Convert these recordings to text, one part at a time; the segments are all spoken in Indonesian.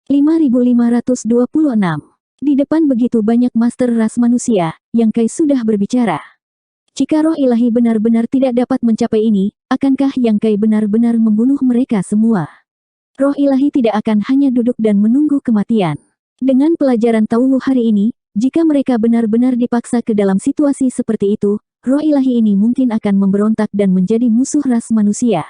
5526. Di depan begitu banyak master ras manusia, Yang Kai sudah berbicara. Jika roh ilahi benar-benar tidak dapat mencapai ini, akankah Yang Kai benar-benar membunuh mereka semua? Roh ilahi tidak akan hanya duduk dan menunggu kematian. Dengan pelajaran Tauhu hari ini, jika mereka benar-benar dipaksa ke dalam situasi seperti itu, roh ilahi ini mungkin akan memberontak dan menjadi musuh ras manusia.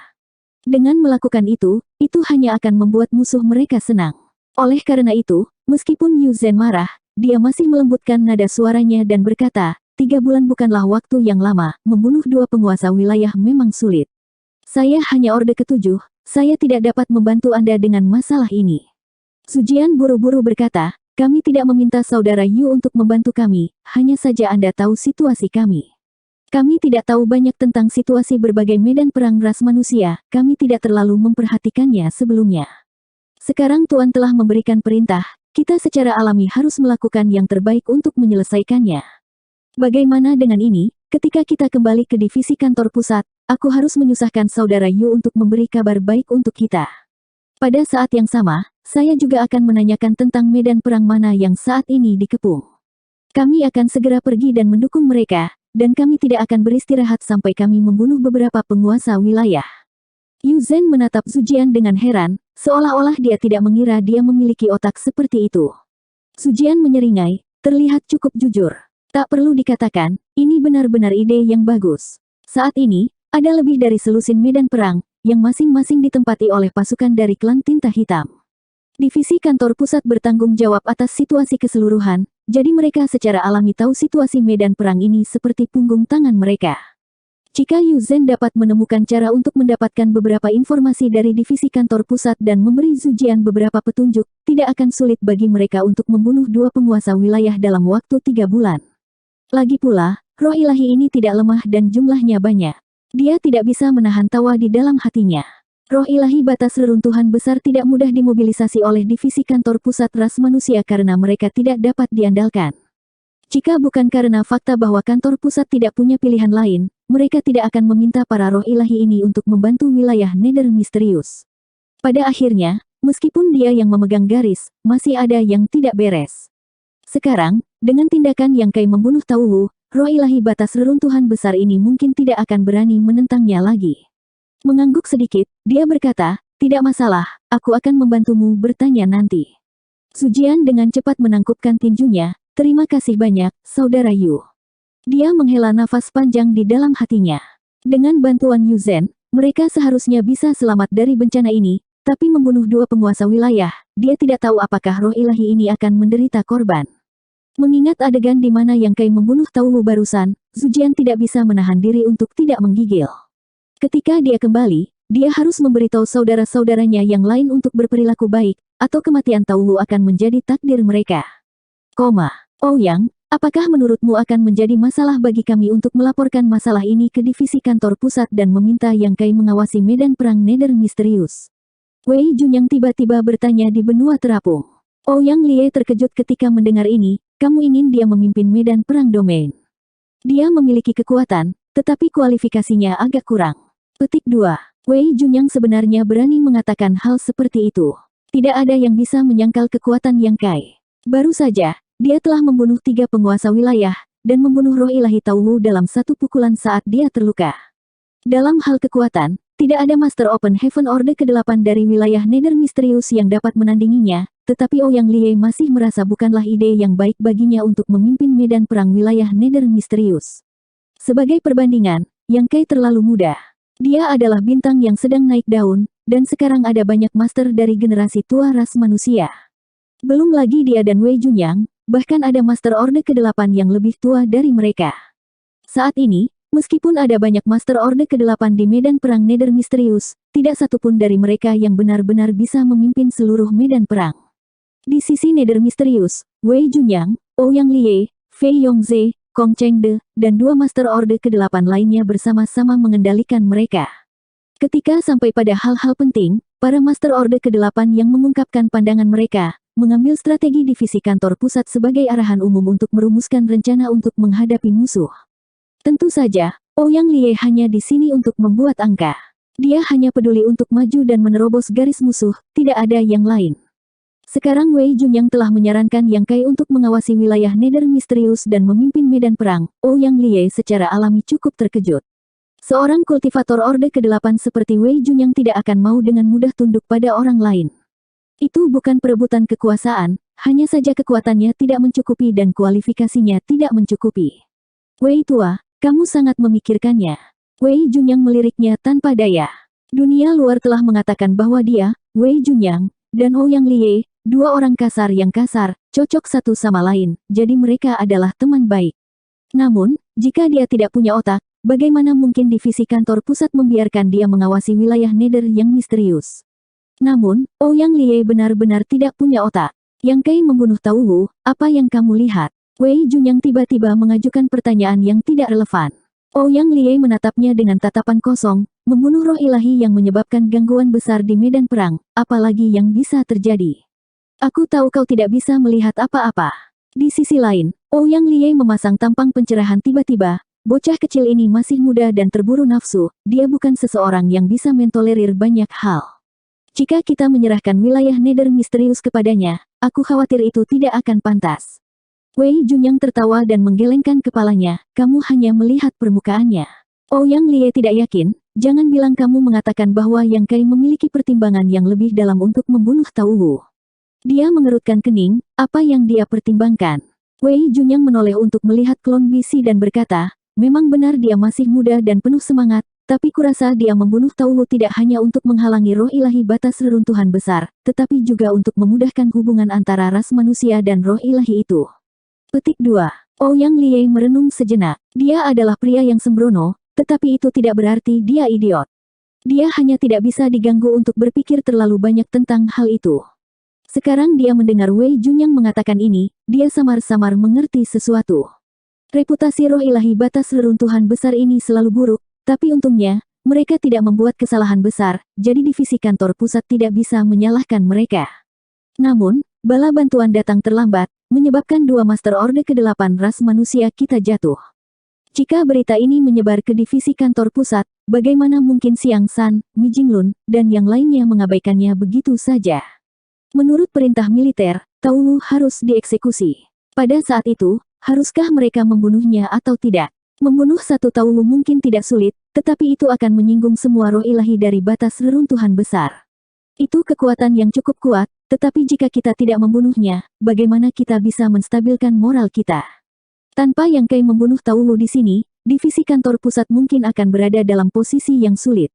Dengan melakukan itu hanya akan membuat musuh mereka senang. Oleh karena itu, meskipun Yu Zhen marah, dia masih melembutkan nada suaranya dan berkata, 3 bulan bukanlah waktu yang lama, membunuh 2 penguasa wilayah memang sulit. Saya hanya Orde ke-7, saya tidak dapat membantu Anda dengan masalah ini. Sujian buru-buru berkata, kami tidak meminta saudara Yu untuk membantu kami, hanya saja Anda tahu situasi kami. Kami tidak tahu banyak tentang situasi berbagai medan perang ras manusia, kami tidak terlalu memperhatikannya sebelumnya. Sekarang Tuan telah memberikan perintah, kita secara alami harus melakukan yang terbaik untuk menyelesaikannya. Bagaimana dengan ini, ketika kita kembali ke divisi kantor pusat, aku harus menyusahkan saudara Yu untuk memberi kabar baik untuk kita. Pada saat yang sama, saya juga akan menanyakan tentang medan perang mana yang saat ini dikepung. Kami akan segera pergi dan mendukung mereka, dan kami tidak akan beristirahat sampai kami membunuh beberapa penguasa wilayah. Yu Zhen menatap Sujian dengan heran, seolah-olah dia tidak mengira dia memiliki otak seperti itu. Sujian menyeringai, terlihat cukup jujur. Tak perlu dikatakan, ini benar-benar ide yang bagus. Saat ini, ada lebih dari selusin medan perang, yang masing-masing ditempati oleh pasukan dari klan tinta hitam. Divisi kantor pusat bertanggung jawab atas situasi keseluruhan, jadi mereka secara alami tahu situasi medan perang ini seperti punggung tangan mereka. Jika Yu Zhen dapat menemukan cara untuk mendapatkan beberapa informasi dari divisi kantor pusat dan memberi Sujian beberapa petunjuk, tidak akan sulit bagi mereka untuk membunuh 2 penguasa wilayah dalam waktu 3 bulan. Lagi pula, roh ilahi ini tidak lemah dan jumlahnya banyak. Dia tidak bisa menahan tawa di dalam hatinya. Roh ilahi batas reruntuhan besar tidak mudah dimobilisasi oleh divisi kantor pusat ras manusia karena mereka tidak dapat diandalkan. Jika bukan karena fakta bahwa kantor pusat tidak punya pilihan lain, mereka tidak akan meminta para roh ilahi ini untuk membantu wilayah Nether misterius. Pada akhirnya, meskipun dia yang memegang garis, masih ada yang tidak beres. Sekarang, dengan tindakan Yang Kai membunuh Tauhu, roh ilahi batas reruntuhan besar ini mungkin tidak akan berani menentangnya lagi. Mengangguk sedikit, dia berkata, tidak masalah, aku akan membantumu bertanya nanti. Sujian dengan cepat menangkupkan tinjunya, terima kasih banyak, saudara Yu. Dia menghela nafas panjang di dalam hatinya. Dengan bantuan Yu Zhen, mereka seharusnya bisa selamat dari bencana ini, tapi membunuh 2 penguasa wilayah, dia tidak tahu apakah roh ilahi ini akan menderita korban. Mengingat adegan di mana Yang Kai membunuh Tauhu barusan, Sujian tidak bisa menahan diri untuk tidak menggigil. Ketika dia kembali, dia harus memberitahu saudara-saudaranya yang lain untuk berperilaku baik, atau kematian Tauhu akan menjadi takdir mereka. Ouyang, apakah menurutmu akan menjadi masalah bagi kami untuk melaporkan masalah ini ke divisi kantor pusat dan meminta Yang Kai mengawasi medan perang Nether misterius? Wei Junyang tiba-tiba bertanya di benua terapung. Ouyang Lie terkejut ketika mendengar ini, kamu ingin dia memimpin medan perang domain. Dia memiliki kekuatan, tetapi kualifikasinya agak kurang. Petik 2. Wei Junyang sebenarnya berani mengatakan hal seperti itu. Tidak ada yang bisa menyangkal kekuatan Yang Kai. Baru saja, dia telah membunuh 3 penguasa wilayah, dan membunuh roh ilahi Tauhu dalam 1 pukulan saat dia terluka. Dalam hal kekuatan, tidak ada Master Open Heaven Orde ke-8 dari wilayah Nether misterius yang dapat menandinginya, tetapi Ouyang Lie masih merasa bukanlah ide yang baik baginya untuk memimpin medan perang wilayah Nether misterius. Sebagai perbandingan, Yang Kai terlalu muda. Dia adalah bintang yang sedang naik daun, dan sekarang ada banyak master dari generasi tua ras manusia. Belum lagi dia dan Wei Junyang, bahkan ada Master Orde ke-8 yang lebih tua dari mereka. Saat ini, meskipun ada banyak Master Orde ke-8 di medan perang Nether misterius, tidak satupun dari mereka yang benar-benar bisa memimpin seluruh medan perang. Di sisi Nether misterius, Wei Junyang, Ouyang Lie, Fei Yongze, Kong Chengde, dan 2 Master Orde ke-8 lainnya bersama-sama mengendalikan mereka. Ketika sampai pada hal-hal penting, para Master Orde ke-8 yang mengungkapkan pandangan mereka, mengambil strategi divisi kantor pusat sebagai arahan umum untuk merumuskan rencana untuk menghadapi musuh. Tentu saja, Ouyang Lie hanya di sini untuk membuat angka. Dia hanya peduli untuk maju dan menerobos garis musuh, tidak ada yang lain. Sekarang Wei Junyang telah menyarankan Yang Kai untuk mengawasi wilayah Nether misterius dan memimpin medan perang. Ouyang Liye secara alami cukup terkejut. Seorang kultivator Orde ke-8 seperti Wei Junyang tidak akan mau dengan mudah tunduk pada orang lain. Itu bukan perebutan kekuasaan, hanya saja kekuatannya tidak mencukupi dan kualifikasinya tidak mencukupi. Wei tua, kamu sangat memikirkannya. Wei Junyang meliriknya tanpa daya. Dunia luar telah mengatakan bahwa dia, Wei Junyang, dan Ouyang Liye, dua orang kasar yang kasar, cocok satu sama lain, jadi mereka adalah teman baik. Namun, jika dia tidak punya otak, bagaimana mungkin divisi kantor pusat membiarkan dia mengawasi wilayah Nether yang misterius? Namun, Ouyang Liye benar-benar tidak punya otak. Yang Kai membunuh Tao Wu, apa yang kamu lihat? Wei Junyang tiba-tiba mengajukan pertanyaan yang tidak relevan. Ouyang Liye menatapnya dengan tatapan kosong, membunuh roh ilahi yang menyebabkan gangguan besar di medan perang, apalagi yang bisa terjadi. Aku tahu kau tidak bisa melihat apa-apa. Di sisi lain, Ouyang Liye memasang tampang pencerahan tiba-tiba, bocah kecil ini masih muda dan terburu nafsu, dia bukan seseorang yang bisa mentolerir banyak hal. Jika kita menyerahkan wilayah Nether misterius kepadanya, aku khawatir itu tidak akan pantas. Wei Junyang tertawa dan menggelengkan kepalanya, kamu hanya melihat permukaannya. Ouyang Liye tidak yakin, jangan bilang kamu mengatakan bahwa Yang Kai memiliki pertimbangan yang lebih dalam untuk membunuh Tao Wu. Dia mengerutkan kening, apa yang dia pertimbangkan? Wei Junyang menoleh untuk melihat klon bisi dan berkata, memang benar dia masih muda dan penuh semangat, tapi kurasa dia membunuh Tao Wu tidak hanya untuk menghalangi roh ilahi batas reruntuhan besar, tetapi juga untuk memudahkan hubungan antara ras manusia dan roh ilahi itu. Petik 2. Ouyang Liye merenung sejenak. Dia adalah pria yang sembrono, tetapi itu tidak berarti dia idiot. Dia hanya tidak bisa diganggu untuk berpikir terlalu banyak tentang hal itu. Sekarang dia mendengar Wei Junyang mengatakan ini, dia samar-samar mengerti sesuatu. Reputasi roh ilahi batas reruntuhan besar ini selalu buruk, tapi untungnya, mereka tidak membuat kesalahan besar, jadi divisi kantor pusat tidak bisa menyalahkan mereka. Namun, bala bantuan datang terlambat, menyebabkan dua Master Orde ke-8 ras manusia kita jatuh. Jika berita ini menyebar ke divisi kantor pusat, bagaimana mungkin Xiang San, Mi Jinglun, dan yang lainnya mengabaikannya begitu saja? Menurut perintah militer, Tao Wu harus dieksekusi. Pada saat itu, haruskah mereka membunuhnya atau tidak? Membunuh satu Tao Wu mungkin tidak sulit, tetapi itu akan menyinggung semua roh ilahi dari batas reruntuhan besar. Itu kekuatan yang cukup kuat, tetapi jika kita tidak membunuhnya, bagaimana kita bisa menstabilkan moral kita? Tanpa Yang Kai membunuh Tao Wu di sini, divisi kantor pusat mungkin akan berada dalam posisi yang sulit.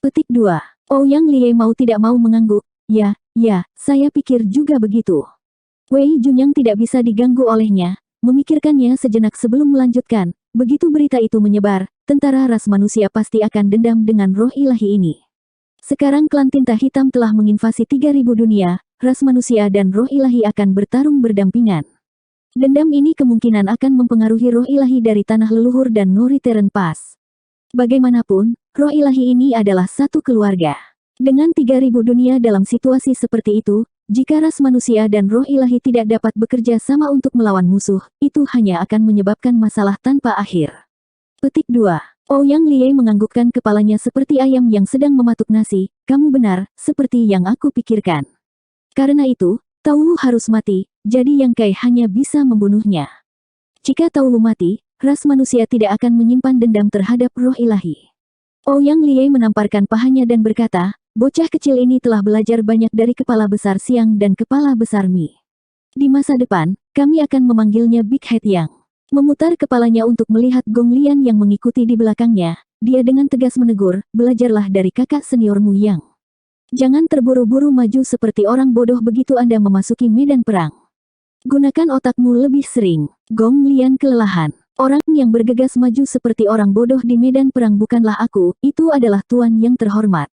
Petik 2. Ouyang Liye mau tidak mau mengangguk. Ya, saya pikir juga begitu. Wei Junyang tidak bisa diganggu olehnya, memikirkannya sejenak sebelum melanjutkan. Begitu berita itu menyebar, tentara ras manusia pasti akan dendam dengan roh ilahi ini. Sekarang klan tinta hitam telah menginvasi 3000 dunia, ras manusia dan roh ilahi akan bertarung berdampingan. Dendam ini kemungkinan akan mempengaruhi roh ilahi dari tanah leluhur dan Nori Teren Pass. Bagaimanapun, roh ilahi ini adalah satu keluarga. Dengan 3000 dunia dalam situasi seperti itu, jika ras manusia dan roh ilahi tidak dapat bekerja sama untuk melawan musuh, itu hanya akan menyebabkan masalah tanpa akhir. Petik 2. Ouyang Liye menganggukkan kepalanya seperti ayam yang sedang mematuk nasi, kamu benar, seperti yang aku pikirkan. Karena itu, Tao Wu harus mati, jadi Yang Kai hanya bisa membunuhnya. Jika Tao Wu mati, ras manusia tidak akan menyimpan dendam terhadap roh ilahi. Ouyang Liye menamparkan pahanya dan berkata, bocah kecil ini telah belajar banyak dari kepala besar Siang dan kepala besar Mi. Di masa depan, kami akan memanggilnya Big Head Yang. Memutar kepalanya untuk melihat Gong Lian yang mengikuti di belakangnya, dia dengan tegas menegur, belajarlah dari kakak seniormu Yang. Jangan terburu-buru maju seperti orang bodoh begitu Anda memasuki medan perang. Gunakan otakmu lebih sering. Gong Lian kelelahan. Orang yang bergegas maju seperti orang bodoh di medan perang bukanlah aku, itu adalah tuan yang terhormat.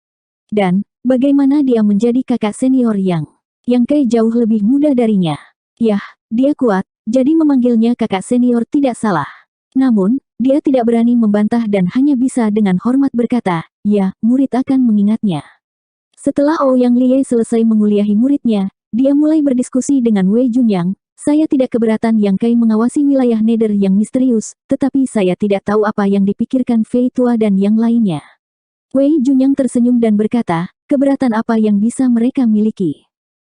Dan, bagaimana dia menjadi kakak senior Yang Kai jauh lebih muda darinya? Yah, dia kuat, jadi memanggilnya kakak senior tidak salah. Namun, dia tidak berani membantah dan hanya bisa dengan hormat berkata, ya, murid akan mengingatnya. Setelah Ouyang Liye selesai menguliahi muridnya, dia mulai berdiskusi dengan Wei Junyang. Saya tidak keberatan Yang Kai mengawasi wilayah Nether yang misterius, tetapi saya tidak tahu apa yang dipikirkan Fei Tua dan yang lainnya. Wei Junyang tersenyum dan berkata, keberatan apa yang bisa mereka miliki?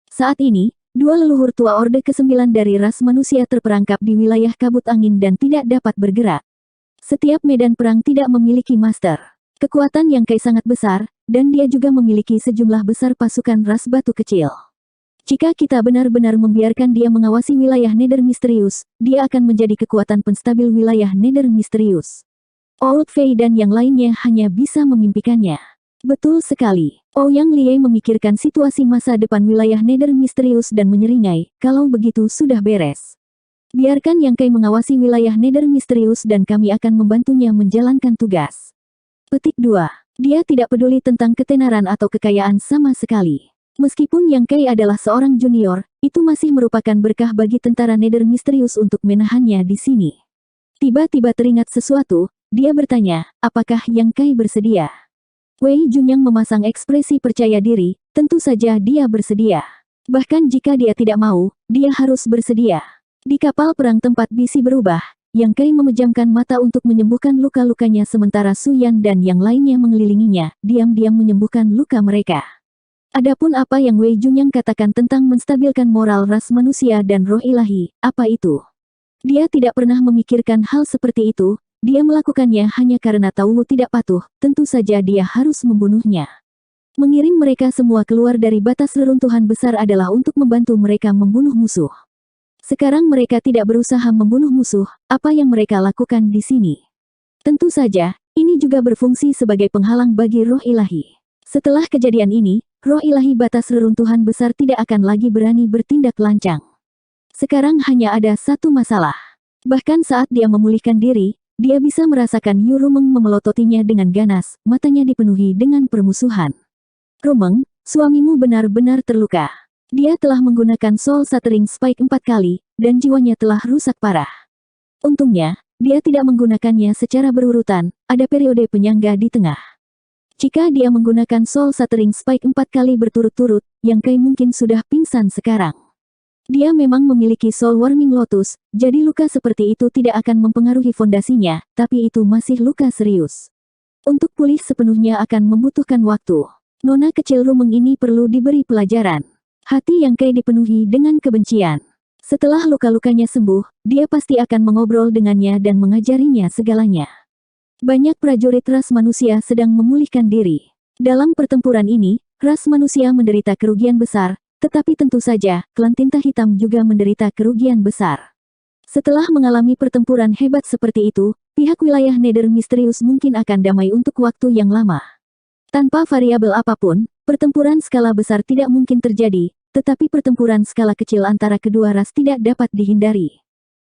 Saat ini, Dua leluhur tua Orde ke-9 dari ras manusia terperangkap di wilayah kabut angin dan tidak dapat bergerak. Setiap medan perang tidak memiliki master. Kekuatan Yang Kai sangat besar, dan dia juga memiliki sejumlah besar pasukan ras batu kecil. Jika kita benar-benar membiarkan dia mengawasi wilayah Nether Misterius, dia akan menjadi kekuatan penstabil wilayah Nether Misterius. Old Fei dan yang lainnya hanya bisa memimpikannya. Betul sekali. Ouyang Liei memikirkan situasi masa depan wilayah Nether Misterius dan menyeringai, kalau begitu sudah beres. Biarkan Yang Kai mengawasi wilayah Nether Misterius dan kami akan membantunya menjalankan tugas. Petik 2. Dia tidak peduli tentang ketenaran atau kekayaan sama sekali. Meskipun Yang Kai adalah seorang junior, itu masih merupakan berkah bagi tentara Nether Misterius untuk menahannya di sini. Tiba-tiba teringat sesuatu, dia bertanya, apakah Yang Kai bersedia? Wei Junyang memasang ekspresi percaya diri, tentu saja dia bersedia. Bahkan jika dia tidak mau, dia harus bersedia. Di kapal perang tempat bisi berubah, Yang Kai memejamkan mata untuk menyembuhkan luka-lukanya sementara Su Yan dan yang lainnya mengelilinginya, diam-diam menyembuhkan luka mereka. Adapun apa yang Wei Junyang katakan tentang menstabilkan moral ras manusia dan roh ilahi, apa itu? Dia tidak pernah memikirkan hal seperti itu. Dia melakukannya hanya karena tahu tidak patuh, tentu saja dia harus membunuhnya. Mengirim mereka semua keluar dari batas reruntuhan besar adalah untuk membantu mereka membunuh musuh. Sekarang mereka tidak berusaha membunuh musuh, apa yang mereka lakukan di sini? Tentu saja, ini juga berfungsi sebagai penghalang bagi roh ilahi. Setelah kejadian ini, roh ilahi batas reruntuhan besar tidak akan lagi berani bertindak lancang. Sekarang hanya ada satu masalah. Bahkan saat dia memulihkan diri, dia bisa merasakan Yu Rumeng memelototinya dengan ganas, matanya dipenuhi dengan permusuhan. Rumeng, suamimu benar-benar terluka. Dia telah menggunakan Soul Shattering Spike 4 kali, dan jiwanya telah rusak parah. Untungnya, dia tidak menggunakannya secara berurutan, ada periode penyangga di tengah. Jika dia menggunakan Soul Shattering Spike 4 kali berturut-turut, Yang Kai mungkin sudah pingsan sekarang. Dia memang memiliki Soul Warming Lotus, jadi luka seperti itu tidak akan mempengaruhi fondasinya, tapi itu masih luka serius. Untuk pulih sepenuhnya akan membutuhkan waktu. Nona kecil Rumeng ini perlu diberi pelajaran. Hati Yang Kai dipenuhi dengan kebencian. Setelah luka-lukanya sembuh, dia pasti akan mengobrol dengannya dan mengajarinya segalanya. Banyak prajurit ras manusia sedang memulihkan diri. Dalam pertempuran ini, ras manusia menderita kerugian besar, tetapi tentu saja, klan tinta hitam juga menderita kerugian besar. Setelah mengalami pertempuran hebat seperti itu, pihak wilayah Nether Misterius mungkin akan damai untuk waktu yang lama. Tanpa variabel apapun, pertempuran skala besar tidak mungkin terjadi, tetapi pertempuran skala kecil antara kedua ras tidak dapat dihindari.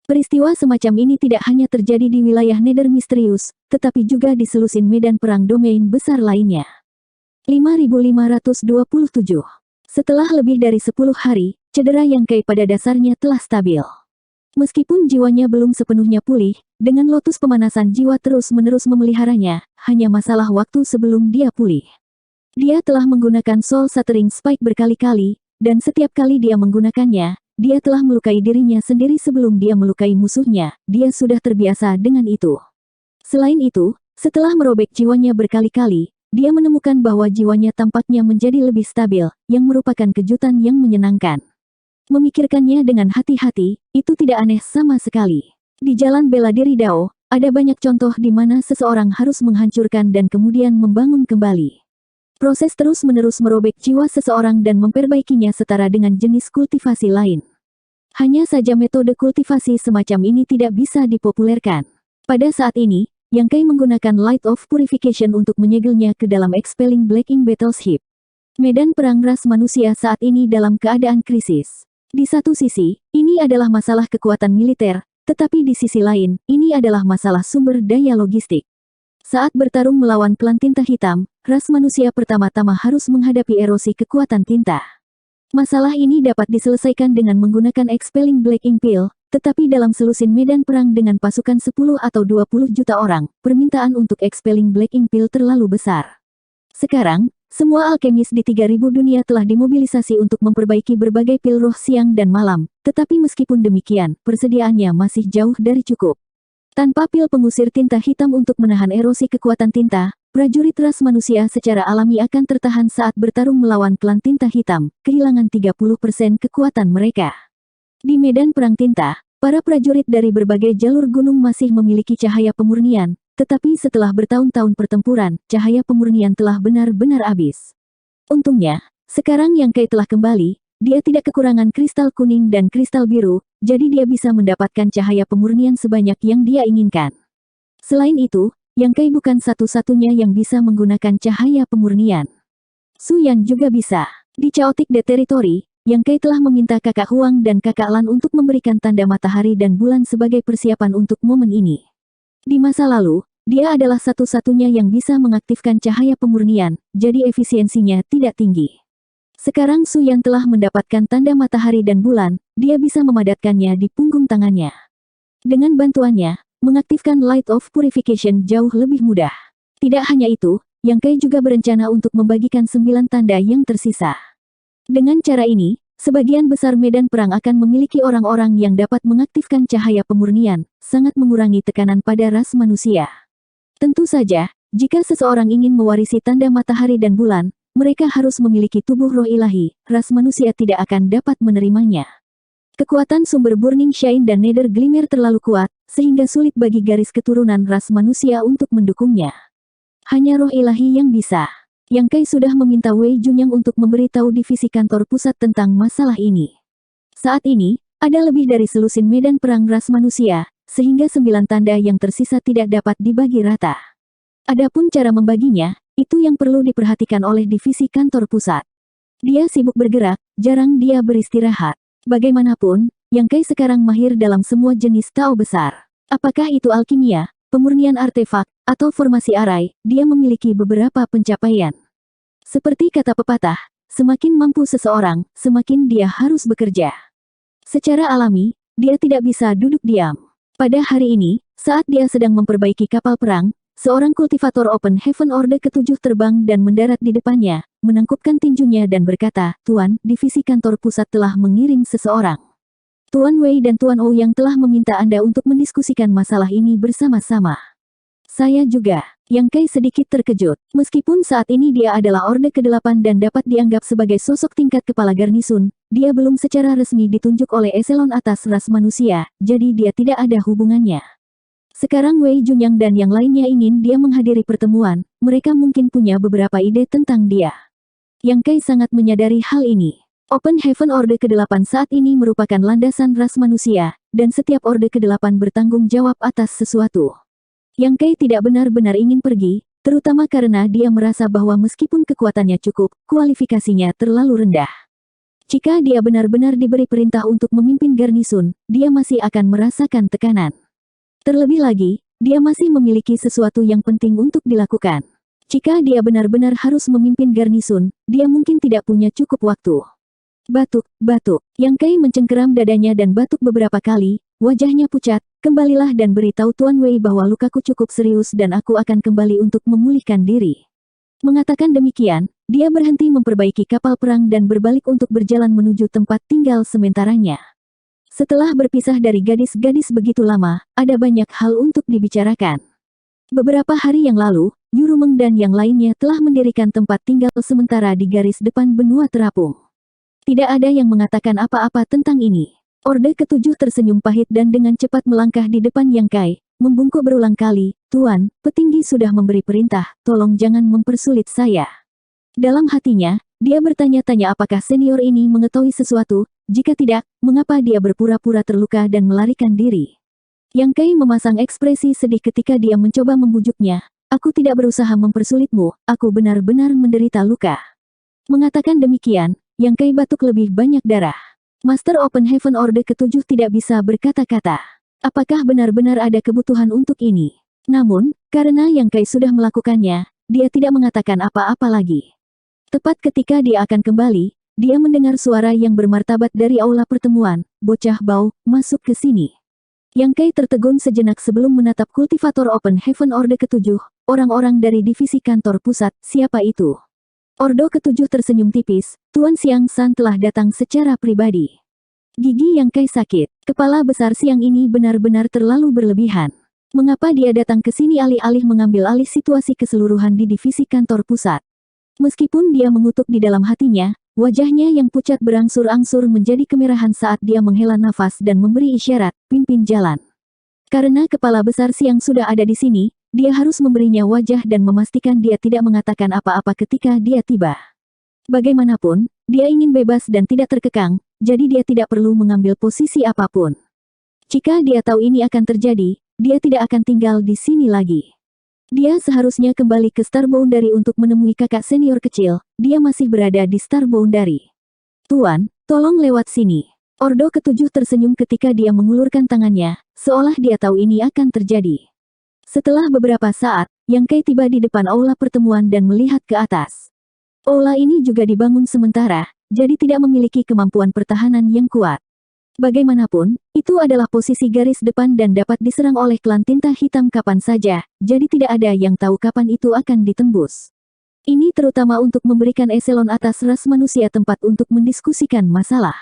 Peristiwa semacam ini tidak hanya terjadi di wilayah Nether Misterius, tetapi juga di selusin medan perang domain besar lainnya. 5527. Setelah lebih dari 10 hari, cedera Yang Kai pada dasarnya telah stabil. Meskipun jiwanya belum sepenuhnya pulih, dengan lotus pemanasan jiwa terus-menerus memeliharanya, hanya masalah waktu sebelum dia pulih. Dia telah menggunakan Soul Shattering Spike berkali-kali, dan setiap kali dia menggunakannya, dia telah melukai dirinya sendiri sebelum dia melukai musuhnya, dia sudah terbiasa dengan itu. Selain itu, setelah merobek jiwanya berkali-kali, dia menemukan bahwa jiwanya tampaknya menjadi lebih stabil, yang merupakan kejutan yang menyenangkan. Memikirkannya dengan hati-hati, itu tidak aneh sama sekali. Di jalan bela diri Dao, ada banyak contoh di mana seseorang harus menghancurkan dan kemudian membangun kembali. Proses terus-menerus merobek jiwa seseorang dan memperbaikinya setara dengan jenis kultivasi lain. Hanya saja metode kultivasi semacam ini tidak bisa dipopulerkan. Pada saat ini, Yang Kai menggunakan Light of Purification untuk menyegelnya ke dalam Expelling Black Ink Battleship. Medan perang ras manusia saat ini dalam keadaan krisis. Di satu sisi, ini adalah masalah kekuatan militer, tetapi di sisi lain, ini adalah masalah sumber daya logistik. Saat bertarung melawan klan tinta hitam, ras manusia pertama-tama harus menghadapi erosi kekuatan tinta. Masalah ini dapat diselesaikan dengan menggunakan Expelling Black Ink Pill, tetapi dalam selusin medan perang dengan pasukan 10 atau 20 juta orang, permintaan untuk Expelling Black Ink Pill terlalu besar. Sekarang, semua alkemis di 3000 dunia telah dimobilisasi untuk memperbaiki berbagai pil roh siang dan malam, tetapi meskipun demikian, persediaannya masih jauh dari cukup. Tanpa pil pengusir tinta hitam untuk menahan erosi kekuatan tinta, prajurit ras manusia secara alami akan tertahan saat bertarung melawan klan tinta hitam, kehilangan 30% kekuatan mereka. Di medan perang tinta, para prajurit dari berbagai jalur gunung masih memiliki cahaya pemurnian, tetapi setelah bertahun-tahun pertempuran, cahaya pemurnian telah benar-benar habis. Untungnya, sekarang Yang Kai telah kembali, dia tidak kekurangan kristal kuning dan kristal biru, jadi dia bisa mendapatkan cahaya pemurnian sebanyak yang dia inginkan. Selain itu, Yang Kai bukan satu-satunya yang bisa menggunakan cahaya pemurnian. Su Yan juga bisa. Di Chaotic The Territory, Yang Kai telah meminta kakak Huang dan kakak Lan untuk memberikan tanda matahari dan bulan sebagai persiapan untuk momen ini. Di masa lalu, dia adalah satu-satunya yang bisa mengaktifkan cahaya pemurnian, jadi efisiensinya tidak tinggi. Sekarang Su Yan telah mendapatkan tanda matahari dan bulan, dia bisa memadatkannya di punggung tangannya. Dengan bantuannya, mengaktifkan Light of Purification jauh lebih mudah. Tidak hanya itu, Yang Kai juga berencana untuk membagikan 9 tanda yang tersisa. Dengan cara ini, sebagian besar medan perang akan memiliki orang-orang yang dapat mengaktifkan cahaya pemurnian, sangat mengurangi tekanan pada ras manusia. Tentu saja, jika seseorang ingin mewarisi tanda matahari dan bulan, mereka harus memiliki tubuh roh ilahi, ras manusia tidak akan dapat menerimanya. Kekuatan sumber Burning Shine dan Nether Glimmer terlalu kuat, sehingga sulit bagi garis keturunan ras manusia untuk mendukungnya. Hanya roh ilahi yang bisa. Yang Kai sudah meminta Wei Junyang untuk memberitahu divisi kantor pusat tentang masalah ini. Saat ini, ada lebih dari selusin medan perang ras manusia, sehingga 9 tanda yang tersisa tidak dapat dibagi rata. Adapun cara membaginya, itu yang perlu diperhatikan oleh divisi kantor pusat. Dia sibuk bergerak, jarang dia beristirahat. Bagaimanapun, Yang Kai sekarang mahir dalam semua jenis Tao besar. Apakah itu alkimia, pemurnian artefak, atau formasi arai, dia memiliki beberapa pencapaian. Seperti kata pepatah, semakin mampu seseorang, semakin dia harus bekerja. Secara alami, dia tidak bisa duduk diam. Pada hari ini, saat dia sedang memperbaiki kapal perang, seorang kultivator Open Heaven Orde ke-7 terbang dan mendarat di depannya, menangkupkan tinjunya dan berkata, "Tuan, divisi kantor pusat telah mengirim seseorang. Tuan Wei dan Tuan Ou yang telah meminta Anda untuk mendiskusikan masalah ini bersama-sama." Saya juga. Yang Kai sedikit terkejut. Meskipun saat ini dia adalah Orde ke-8 dan dapat dianggap sebagai sosok tingkat kepala garnisun, dia belum secara resmi ditunjuk oleh eselon atas ras manusia, jadi dia tidak ada hubungannya. Sekarang Wei Junyang dan yang lainnya ingin dia menghadiri pertemuan, mereka mungkin punya beberapa ide tentang dia. Yang Kai sangat menyadari hal ini. Open Heaven Orde ke-8 saat ini merupakan landasan ras manusia, dan setiap Orde ke-8 bertanggung jawab atas sesuatu. Yang Kai tidak benar-benar ingin pergi, terutama karena dia merasa bahwa meskipun kekuatannya cukup, kualifikasinya terlalu rendah. Jika dia benar-benar diberi perintah untuk memimpin garnisun, dia masih akan merasakan tekanan. Terlebih lagi, dia masih memiliki sesuatu yang penting untuk dilakukan. Jika dia benar-benar harus memimpin garnisun, dia mungkin tidak punya cukup waktu. Batuk, batuk. Yang Kai mencengkeram dadanya dan batuk beberapa kali, wajahnya pucat. Kembalilah dan beritahu Tuan Wei bahwa lukaku cukup serius dan aku akan kembali untuk memulihkan diri. Mengatakan demikian, dia berhenti memperbaiki kapal perang dan berbalik untuk berjalan menuju tempat tinggal sementaranya. Setelah berpisah dari gadis-gadis begitu lama, ada banyak hal untuk dibicarakan. Beberapa hari yang lalu, Yurumeng dan yang lainnya telah mendirikan tempat tinggal sementara di garis depan benua terapung. Tidak ada yang mengatakan apa-apa tentang ini. Orde ke-7 tersenyum pahit dan dengan cepat melangkah di depan Yang Kai, membungkuk berulang kali, "Tuan, petinggi sudah memberi perintah, tolong jangan mempersulit saya." Dalam hatinya, dia bertanya-tanya apakah senior ini mengetahui sesuatu, jika tidak, mengapa dia berpura-pura terluka dan melarikan diri. Yang Kai memasang ekspresi sedih ketika dia mencoba membujuknya, "Aku tidak berusaha mempersulitmu, aku benar-benar menderita luka." Mengatakan demikian, Yang Kai batuk lebih banyak darah. Master Open Heaven Orde ke-7 tidak bisa berkata-kata. Apakah benar-benar ada kebutuhan untuk ini? Namun, karena Yang Kai sudah melakukannya, dia tidak mengatakan apa-apa lagi. Tepat ketika dia akan kembali, dia mendengar suara yang bermartabat dari aula pertemuan, "Bocah bau, masuk ke sini." Yang Kai tertegun sejenak sebelum menatap kultivator Open Heaven Orde ke-7, orang-orang dari divisi kantor pusat, siapa itu? Ordo ke-7 tersenyum tipis, Tuan Siang San telah datang secara pribadi. Gigi Yang Kai sakit, kepala besar siang ini benar-benar terlalu berlebihan. Mengapa dia datang ke sini alih-alih mengambil alih situasi keseluruhan di divisi kantor pusat? Meskipun dia mengutuk di dalam hatinya, wajahnya yang pucat berangsur-angsur menjadi kemerahan saat dia menghela nafas dan memberi isyarat, pimpin jalan. Karena kepala besar Siang sudah ada di sini, dia harus memberinya wajah dan memastikan dia tidak mengatakan apa-apa ketika dia tiba. Bagaimanapun, dia ingin bebas dan tidak terkekang, jadi dia tidak perlu mengambil posisi apapun. Jika dia tahu ini akan terjadi, dia tidak akan tinggal di sini lagi. Dia seharusnya kembali ke Star Boundary untuk menemui kakak senior kecil, dia masih berada di Star Boundary. Tuan, tolong lewat sini. Ordo ketujuh tersenyum ketika dia mengulurkan tangannya, seolah dia tahu ini akan terjadi. Setelah beberapa saat, Yang Kai tiba di depan aula pertemuan dan melihat ke atas. Aula ini juga dibangun sementara, jadi tidak memiliki kemampuan pertahanan yang kuat. Bagaimanapun, itu adalah posisi garis depan dan dapat diserang oleh klan tinta hitam kapan saja, jadi tidak ada yang tahu kapan itu akan ditembus. Ini terutama untuk memberikan eselon atas ras manusia tempat untuk mendiskusikan masalah.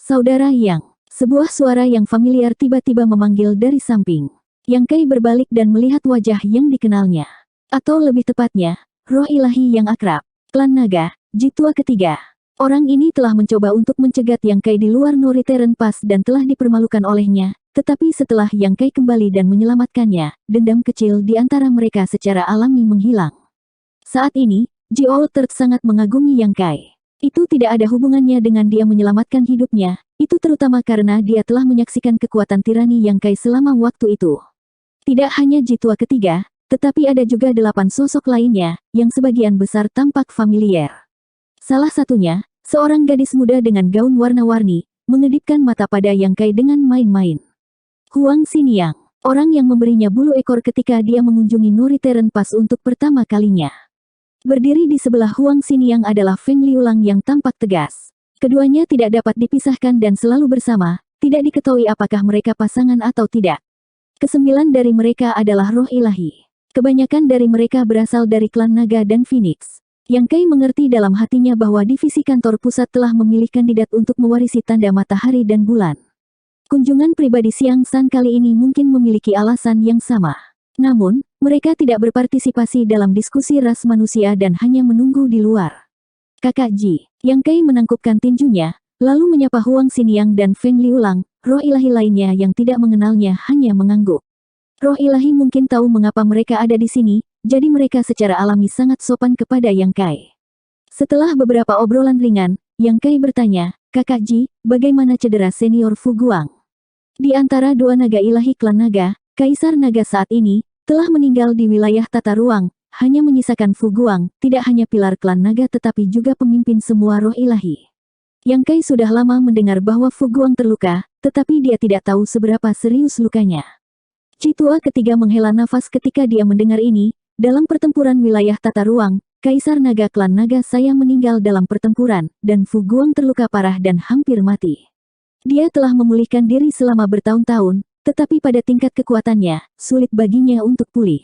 Saudara Yang, sebuah suara yang familiar tiba-tiba memanggil dari samping. Yang Kai berbalik dan melihat wajah yang dikenalnya. Atau lebih tepatnya, roh ilahi yang akrab. Klan Naga, Jitua ketiga. Orang ini telah mencoba untuk mencegat Yang Kai di luar Norithern Pass dan telah dipermalukan olehnya, tetapi setelah Yang Kai kembali dan menyelamatkannya, dendam kecil di antara mereka secara alami menghilang. Saat ini, Ji Third sangat mengagumi Yang Kai. Itu tidak ada hubungannya dengan dia menyelamatkan hidupnya, itu terutama karena dia telah menyaksikan kekuatan tirani Yang Kai selama waktu itu. Tidak hanya Jitua ketiga, tetapi ada juga 8 sosok lainnya, yang sebagian besar tampak familiar. Salah satunya, seorang gadis muda dengan gaun warna-warni, mengedipkan mata pada Yang Kai dengan main-main. Huang Xiniang, orang yang memberinya bulu ekor ketika dia mengunjungi Norithern Pass untuk pertama kalinya. Berdiri di sebelah Huang Xiniang adalah Feng Liulang yang tampak tegas. Keduanya tidak dapat dipisahkan dan selalu bersama, tidak diketahui apakah mereka pasangan atau tidak. Kesembilan dari mereka adalah roh ilahi. Kebanyakan dari mereka berasal dari klan Naga dan Phoenix. Yang Kai mengerti dalam hatinya bahwa divisi kantor pusat telah memilih kandidat untuk mewarisi tanda matahari dan bulan. Kunjungan pribadi Siang San kali ini mungkin memiliki alasan yang sama. Namun, mereka tidak berpartisipasi dalam diskusi ras manusia dan hanya menunggu di luar. Kakak Ji, Yang Kai menangkupkan tinjunya, lalu menyapa Huang Xiniang dan Feng Liulang, roh ilahi lainnya yang tidak mengenalnya hanya mengangguk. Roh ilahi mungkin tahu mengapa mereka ada di sini, jadi mereka secara alami sangat sopan kepada Yang Kai. Setelah beberapa obrolan ringan, Yang Kai bertanya, Kakak Ji, bagaimana cedera senior Fu Guang? Di antara dua naga ilahi klan naga, Kaisar Naga saat ini, telah meninggal di wilayah tata ruang, hanya menyisakan Fu Guang, tidak hanya pilar klan naga tetapi juga pemimpin semua roh ilahi. Yang Kai sudah lama mendengar bahwa Fu Guang terluka, tetapi dia tidak tahu seberapa serius lukanya. Jitua ketiga menghela nafas ketika dia mendengar ini, dalam pertempuran wilayah tata ruang, Kaisar Naga klan Naga saya meninggal dalam pertempuran, dan Fu Guang terluka parah dan hampir mati. Dia telah memulihkan diri selama bertahun-tahun, tetapi pada tingkat kekuatannya, sulit baginya untuk pulih.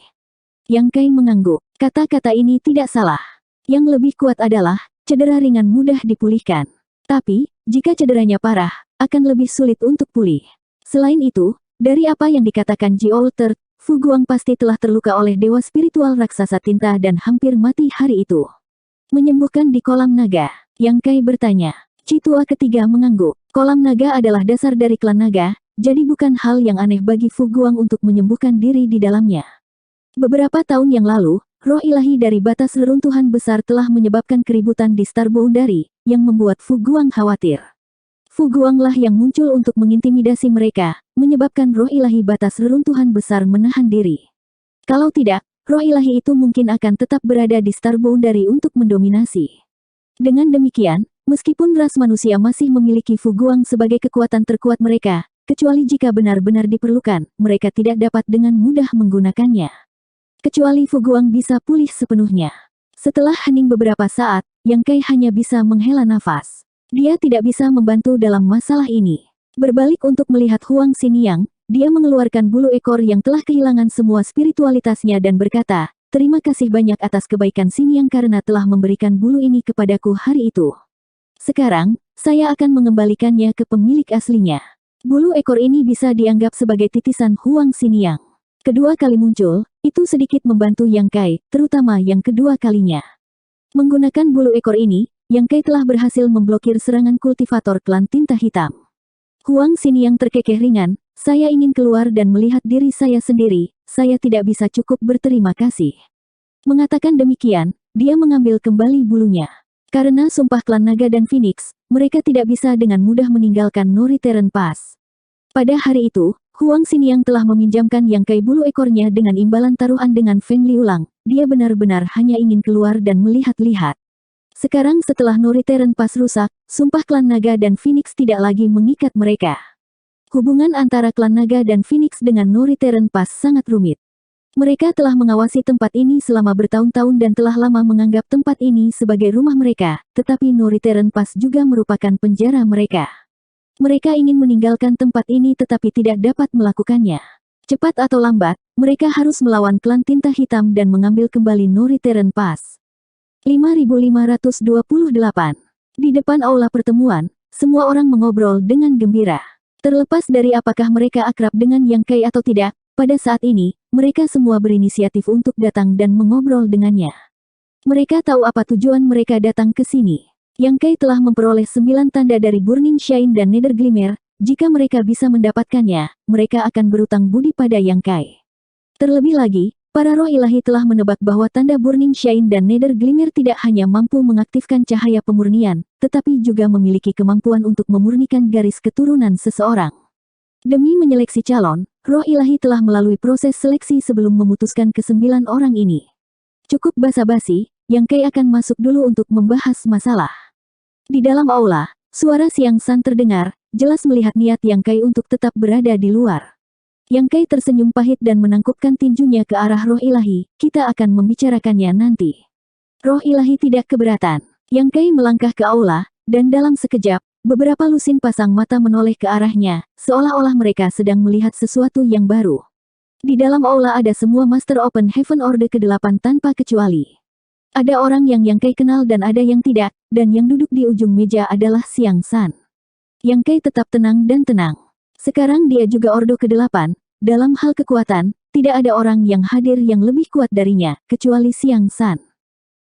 Yang Kai mengangguk, kata-kata ini tidak salah. Yang lebih kuat adalah, cedera ringan mudah dipulihkan. Tapi, jika cederanya parah, akan lebih sulit untuk pulih. Selain itu, dari apa yang dikatakan Ji Third, Fu Guang pasti telah terluka oleh dewa spiritual raksasa tinta dan hampir mati hari itu. Menyembuhkan di kolam naga, Yang Kai bertanya. Jitua ketiga mengangguk. Kolam naga adalah dasar dari klan naga, jadi bukan hal yang aneh bagi Fu Guang untuk menyembuhkan diri di dalamnya. Beberapa tahun yang lalu, roh ilahi dari batas reruntuhan besar telah menyebabkan keributan di Star Boundary, yang membuat Fu Guang khawatir. Fu Guanglah yang muncul untuk mengintimidasi mereka, menyebabkan roh ilahi batas reruntuhan besar menahan diri. Kalau tidak, roh ilahi itu mungkin akan tetap berada di Star Boundary untuk mendominasi. Dengan demikian, meskipun ras manusia masih memiliki Fu Guang sebagai kekuatan terkuat mereka, kecuali jika benar-benar diperlukan, mereka tidak dapat dengan mudah menggunakannya. Kecuali Fu Guang bisa pulih sepenuhnya. Setelah hening beberapa saat, Yang Kai hanya bisa menghela nafas. Dia tidak bisa membantu dalam masalah ini. Berbalik untuk melihat Huang Xiniang, dia mengeluarkan bulu ekor yang telah kehilangan semua spiritualitasnya dan berkata, terima kasih banyak atas kebaikan Xiniang karena telah memberikan bulu ini kepadaku hari itu. Sekarang, saya akan mengembalikannya ke pemilik aslinya. Bulu ekor ini bisa dianggap sebagai titisan Huang Xiniang. Kedua kali muncul, itu sedikit membantu Yang Kai, terutama yang kedua kalinya. Menggunakan bulu ekor ini, Yang Kai telah berhasil memblokir serangan kultivator klan tinta hitam. Huang Xin yang terkekeh ringan, saya ingin keluar dan melihat diri saya sendiri, saya tidak bisa cukup berterima kasih. Mengatakan demikian, dia mengambil kembali bulunya. Karena sumpah klan naga dan Phoenix, mereka tidak bisa dengan mudah meninggalkan Northern Pass. Pada hari itu, Huang Xin yang telah meminjamkan Yang Kai bulu ekornya dengan imbalan taruhan dengan Feng Liulang, dia benar-benar hanya ingin keluar dan melihat-lihat. Sekarang setelah Northern Pass rusak, sumpah klan naga dan Phoenix tidak lagi mengikat mereka. Hubungan antara klan naga dan Phoenix dengan Northern Pass sangat rumit. Mereka telah mengawasi tempat ini selama bertahun-tahun dan telah lama menganggap tempat ini sebagai rumah mereka, tetapi Northern Pass juga merupakan penjara mereka. Mereka ingin meninggalkan tempat ini tetapi tidak dapat melakukannya. Cepat atau lambat, mereka harus melawan klan tinta hitam dan mengambil kembali Northern Pass. 5528. Di depan aula pertemuan, semua orang mengobrol dengan gembira. Terlepas dari apakah mereka akrab dengan Yang Kai atau tidak, pada saat ini, mereka semua berinisiatif untuk datang dan mengobrol dengannya. Mereka tahu apa tujuan mereka datang ke sini. Yang Kai telah memperoleh 9 tanda dari Burning Shine dan Nether Glimmer, jika mereka bisa mendapatkannya, mereka akan berutang budi pada Yang Kai. Terlebih lagi, para roh ilahi telah menebak bahwa tanda Burning Shine dan Nether Glimmer tidak hanya mampu mengaktifkan cahaya pemurnian, tetapi juga memiliki kemampuan untuk memurnikan garis keturunan seseorang. Demi menyeleksi calon, roh ilahi telah melalui proses seleksi sebelum memutuskan ke-9 orang ini. Cukup basa-basi, Yang Kai akan masuk dulu untuk membahas masalah. Di dalam aula, suara Xiang San terdengar, jelas melihat niat Yang Kai untuk tetap berada di luar. Yang Kai tersenyum pahit dan menangkupkan tinjunya ke arah roh ilahi, kita akan membicarakannya nanti. Roh ilahi tidak keberatan. Yang Kai melangkah ke aula, dan dalam sekejap, beberapa lusin pasang mata menoleh ke arahnya, seolah-olah mereka sedang melihat sesuatu yang baru. Di dalam aula ada semua Master Open Heaven Orde ke-8 tanpa kecuali. Ada orang yang Kai kenal dan ada yang tidak, dan yang duduk di ujung meja adalah Xiang San. Yang Kai tetap tenang dan tenang. Sekarang dia juga Ordo ke-8, dalam hal kekuatan, tidak ada orang yang hadir yang lebih kuat darinya, kecuali Xiang San.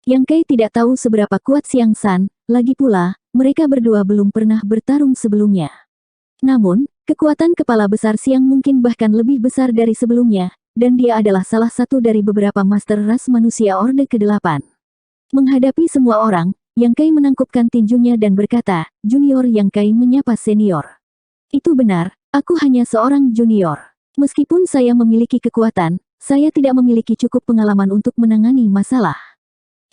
Yang Kai tidak tahu seberapa kuat Xiang San, lagi pula, mereka berdua belum pernah bertarung sebelumnya. Namun, kekuatan kepala besar Xiang mungkin bahkan lebih besar dari sebelumnya, dan dia adalah salah satu dari beberapa master ras manusia Orde ke-8. Menghadapi semua orang, Yang Kai menangkupkan tinjunya dan berkata, "Junior." Yang Kai menyapa senior. "Itu benar, aku hanya seorang junior. Meskipun saya memiliki kekuatan, saya tidak memiliki cukup pengalaman untuk menangani masalah."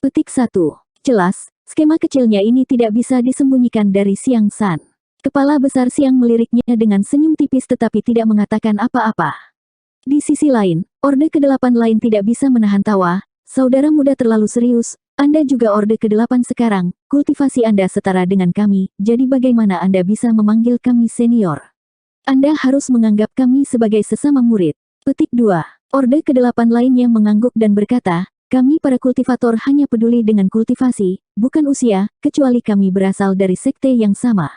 Petik 1. Jelas, skema kecilnya ini tidak bisa disembunyikan dari Xiang San. Kepala besar Xiang meliriknya dengan senyum tipis tetapi tidak mengatakan apa-apa. Di sisi lain, Orde ke-8 lain tidak bisa menahan tawa, "Saudara muda terlalu serius, Anda juga Orde ke-8 sekarang, kultivasi Anda setara dengan kami, jadi bagaimana Anda bisa memanggil kami senior? Anda harus menganggap kami sebagai sesama murid." Petik 2. Orde ke-8 lainnya mengangguk dan berkata, "Kami para kultivator hanya peduli dengan kultivasi, bukan usia, kecuali kami berasal dari sekte yang sama.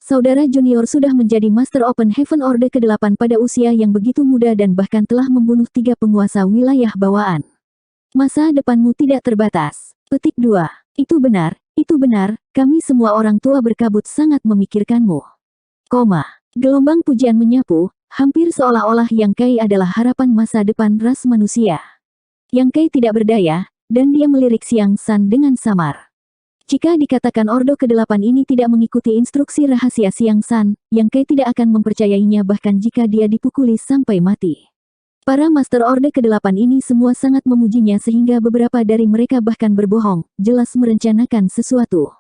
Saudara junior sudah menjadi Master Open Heaven Orde ke-8 pada usia yang begitu muda dan bahkan telah membunuh 3 penguasa wilayah bawaan. Masa depanmu tidak terbatas." Petik 2. Itu benar, kami semua orang tua berkabut sangat memikirkanmu. Koma. Gelombang pujian menyapu, hampir seolah-olah Yang Kai adalah harapan masa depan ras manusia. Yang Kai tidak berdaya, dan dia melirik Xiang San dengan samar. Jika dikatakan Ordo ke-8 ini tidak mengikuti instruksi rahasia Xiang San, Yang Kai tidak akan mempercayainya bahkan jika dia dipukuli sampai mati. Para Master Orde ke-8 ini semua sangat memujinya sehingga beberapa dari mereka bahkan berbohong, jelas merencanakan sesuatu.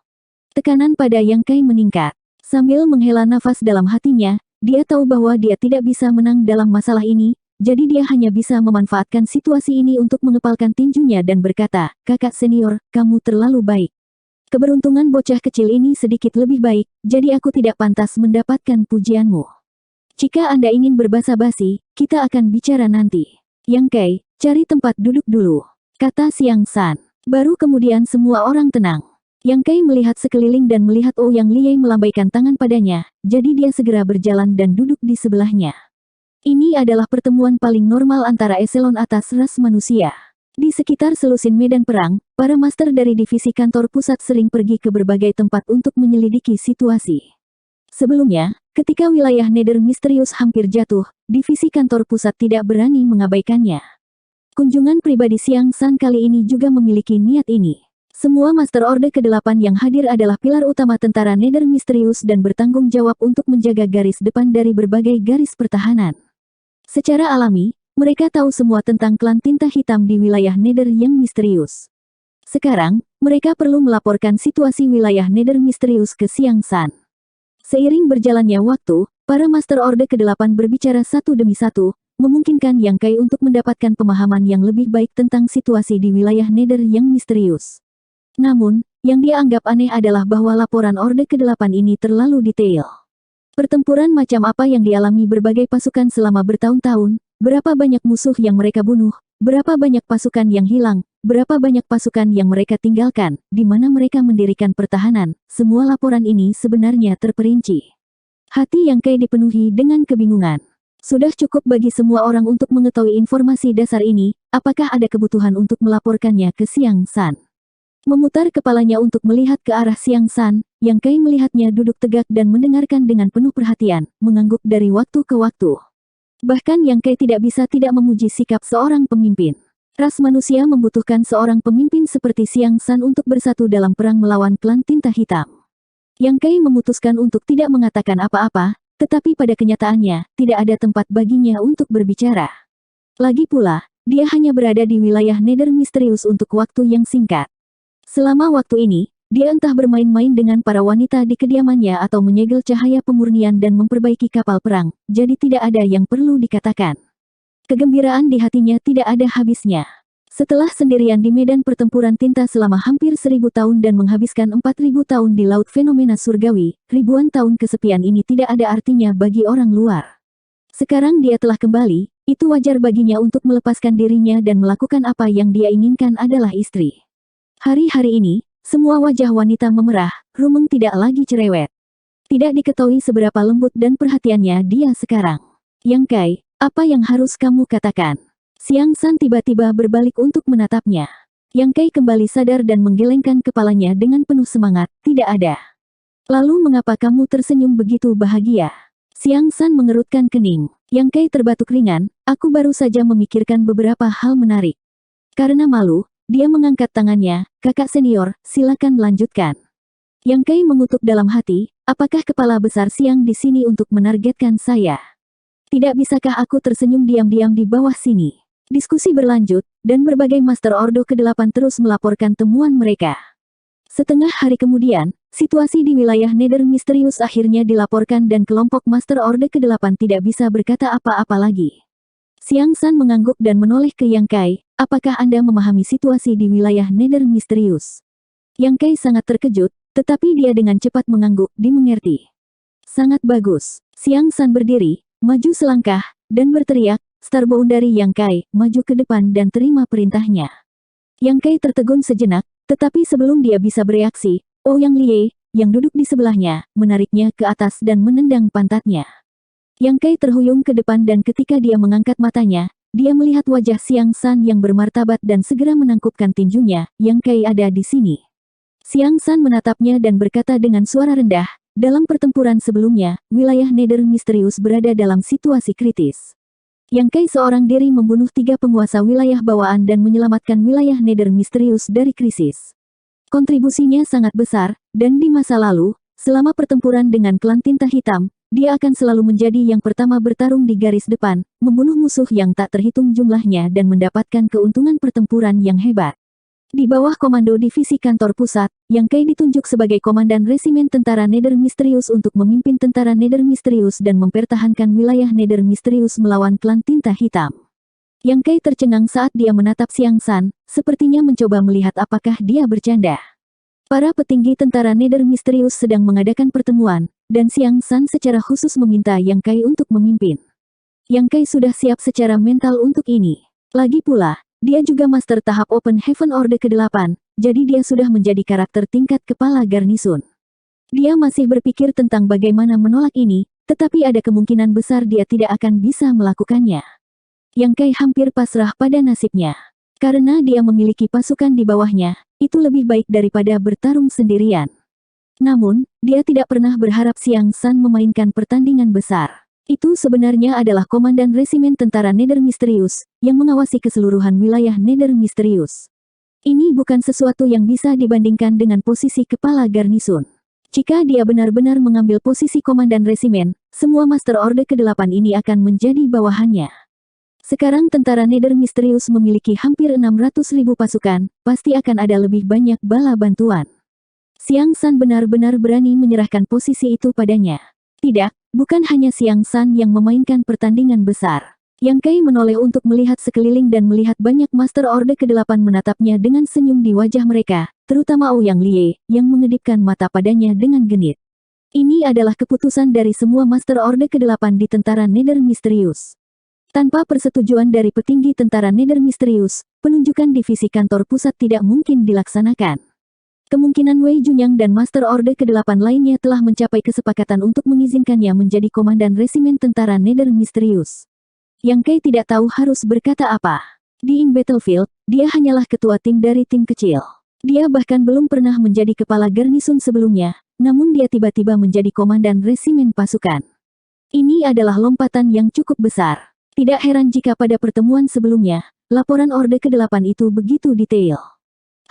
Tekanan pada Yang Kai meningkat. Sambil menghela nafas dalam hatinya, dia tahu bahwa dia tidak bisa menang dalam masalah ini, jadi dia hanya bisa memanfaatkan situasi ini untuk mengepalkan tinjunya dan berkata, "Kakak senior, kamu terlalu baik. Keberuntungan bocah kecil ini sedikit lebih baik, jadi aku tidak pantas mendapatkan pujianmu. Jika Anda ingin berbasa-basi, kita akan bicara nanti." "Yang Kai, cari tempat duduk dulu," kata Xiang San. Baru kemudian semua orang tenang. Yang Kai melihat sekeliling dan melihat Ouyang Liei melambaikan tangan padanya, jadi dia segera berjalan dan duduk di sebelahnya. Ini adalah pertemuan paling normal antara eselon atas ras manusia. Di sekitar selusin medan perang, para master dari divisi kantor pusat sering pergi ke berbagai tempat untuk menyelidiki situasi. Sebelumnya, ketika wilayah Nether misterius hampir jatuh, divisi kantor pusat tidak berani mengabaikannya. Kunjungan pribadi Xiang San kali ini juga memiliki niat ini. Semua Master Orde ke-8 yang hadir adalah pilar utama tentara Nether misterius dan bertanggung jawab untuk menjaga garis depan dari berbagai garis pertahanan. Secara alami, mereka tahu semua tentang klan tinta hitam di wilayah Nether yang misterius. Sekarang, mereka perlu melaporkan situasi wilayah Nether misterius ke Xiang San. Seiring berjalannya waktu, para Master Orde ke-8 berbicara satu demi satu, memungkinkan Yang Kai untuk mendapatkan pemahaman yang lebih baik tentang situasi di wilayah Nether yang misterius. Namun, yang dia anggap aneh adalah bahwa laporan Orde ke-8 ini terlalu detail. Pertempuran macam apa yang dialami berbagai pasukan selama bertahun-tahun, berapa banyak musuh yang mereka bunuh, berapa banyak pasukan yang hilang, berapa banyak pasukan yang mereka tinggalkan, di mana mereka mendirikan pertahanan, semua laporan ini sebenarnya terperinci. Hati Yang Kai dipenuhi dengan kebingungan. Sudah cukup bagi semua orang untuk mengetahui informasi dasar ini, apakah ada kebutuhan untuk melaporkannya ke Xiang San? Memutar kepalanya untuk melihat ke arah Xiang San, Yang Kai melihatnya duduk tegak dan mendengarkan dengan penuh perhatian, mengangguk dari waktu ke waktu. Bahkan Yang Kai tidak bisa tidak memuji sikap seorang pemimpin. Ras manusia membutuhkan seorang pemimpin seperti Xiang San untuk bersatu dalam perang melawan klan tinta hitam. Yang Kai memutuskan untuk tidak mengatakan apa-apa, tetapi pada kenyataannya, tidak ada tempat baginya untuk berbicara. Lagi pula, dia hanya berada di wilayah Nether misterius untuk waktu yang singkat. Selama waktu ini, dia entah bermain-main dengan para wanita di kediamannya atau menyegel cahaya pemurnian dan memperbaiki kapal perang, jadi tidak ada yang perlu dikatakan. Kegembiraan di hatinya tidak ada habisnya. Setelah sendirian di medan pertempuran tinta selama hampir 1000 tahun dan menghabiskan 4000 tahun di laut fenomena surgawi, ribuan tahun kesepian ini tidak ada artinya bagi orang luar. Sekarang dia telah kembali, itu wajar baginya untuk melepaskan dirinya dan melakukan apa yang dia inginkan adalah istri. Hari-hari ini, semua wajah wanita memerah, Rumeng tidak lagi cerewet. Tidak diketahui seberapa lembut dan perhatiannya dia sekarang. Yang Kai, apa yang harus kamu katakan? Xiang San tiba-tiba berbalik untuk menatapnya. Yang Kai kembali sadar dan menggelengkan kepalanya dengan penuh semangat, tidak ada. Lalu mengapa kamu tersenyum begitu bahagia? Xiang San mengerutkan kening. Yang Kai terbatuk ringan, aku baru saja memikirkan beberapa hal menarik. Karena malu, dia mengangkat tangannya, kakak senior, silakan lanjutkan. Yang Kai mengutuk dalam hati, apakah kepala besar Xiang di sini untuk menargetkan saya? Tidak bisakah aku tersenyum diam-diam di bawah sini? Diskusi berlanjut, dan berbagai Master Orde ke-8 terus melaporkan temuan mereka. Setengah hari kemudian, situasi di wilayah Nether misterius akhirnya dilaporkan dan kelompok Master Orde ke-8 tidak bisa berkata apa-apa lagi. Xiang San mengangguk dan menoleh ke Yang Kai, apakah Anda memahami situasi di wilayah Nether misterius? Yang Kai sangat terkejut, tetapi dia dengan cepat mengangguk, dimengerti. Sangat bagus. Xiang San berdiri, maju selangkah, dan berteriak, Starboundary Yang Kai, maju ke depan dan terima perintahnya. Yang Kai tertegun sejenak, tetapi sebelum dia bisa bereaksi, Ouyang Lie, yang duduk di sebelahnya, menariknya ke atas dan menendang pantatnya. Yang Kai terhuyung ke depan dan ketika dia mengangkat matanya, dia melihat wajah Xiang San yang bermartabat dan segera menangkupkan tinjunya, Yang Kai ada di sini. Xiang San menatapnya dan berkata dengan suara rendah, dalam pertempuran sebelumnya, wilayah Nether misterius berada dalam situasi kritis. Yang Kai seorang diri membunuh 3 penguasa wilayah bawaan dan menyelamatkan wilayah Nether misterius dari krisis. Kontribusinya sangat besar, dan di masa lalu, selama pertempuran dengan klan tinta hitam, dia akan selalu menjadi yang pertama bertarung di garis depan, membunuh musuh yang tak terhitung jumlahnya dan mendapatkan keuntungan pertempuran yang hebat. Di bawah komando divisi kantor pusat, Yang Kai ditunjuk sebagai komandan resimen tentara Nether misterius untuk memimpin tentara Nether misterius dan mempertahankan wilayah Nether misterius melawan klan tinta hitam. Yang Kai tercengang saat dia menatap Xiang San, sepertinya mencoba melihat apakah dia bercanda. Para petinggi tentara Nether misterius sedang mengadakan pertemuan, dan Xiang San secara khusus meminta Yang Kai untuk memimpin. Yang Kai sudah siap secara mental untuk ini. Lagi pula, dia juga master tahap Open Heaven Orde ke-8, jadi dia sudah menjadi karakter tingkat kepala garnisun. Dia masih berpikir tentang bagaimana menolak ini, tetapi ada kemungkinan besar dia tidak akan bisa melakukannya. Yang Kai hampir pasrah pada nasibnya. Karena dia memiliki pasukan di bawahnya, itu lebih baik daripada bertarung sendirian. Namun, dia tidak pernah berharap Xiang San memainkan pertandingan besar. Itu sebenarnya adalah komandan resimen tentara Nether Misterius, yang mengawasi keseluruhan wilayah Nether Misterius. Ini bukan sesuatu yang bisa dibandingkan dengan posisi kepala garnisun. Jika dia benar-benar mengambil posisi komandan resimen, semua Master Orde ke-8 ini akan menjadi bawahannya. Sekarang tentara Nether Misterius memiliki hampir 600.000 pasukan, pasti akan ada lebih banyak bala bantuan. Xiang San benar-benar berani menyerahkan posisi itu padanya. Tidak, bukan hanya Xiang San yang memainkan pertandingan besar. Yang Kai menoleh untuk melihat sekeliling dan melihat banyak Master Orde ke-8 menatapnya dengan senyum di wajah mereka, terutama Ouyang Lie, yang mengedipkan mata padanya dengan genit. Ini adalah keputusan dari semua Master Orde ke-8 di tentara Nether Misterius. Tanpa persetujuan dari petinggi tentara Nether Misterius, penunjukan divisi kantor pusat tidak mungkin dilaksanakan. Kemungkinan Wei Junyang dan Master Orde ke-8 lainnya telah mencapai kesepakatan untuk mengizinkannya menjadi komandan resimen tentara Nether Misterius. Yang Kai tidak tahu harus berkata apa. Di In Battlefield, dia hanyalah ketua tim dari tim kecil. Dia bahkan belum pernah menjadi kepala garnisun sebelumnya, namun dia tiba-tiba menjadi komandan resimen pasukan. Ini adalah lompatan yang cukup besar. Tidak heran jika pada pertemuan sebelumnya, laporan Orde ke-8 itu begitu detail.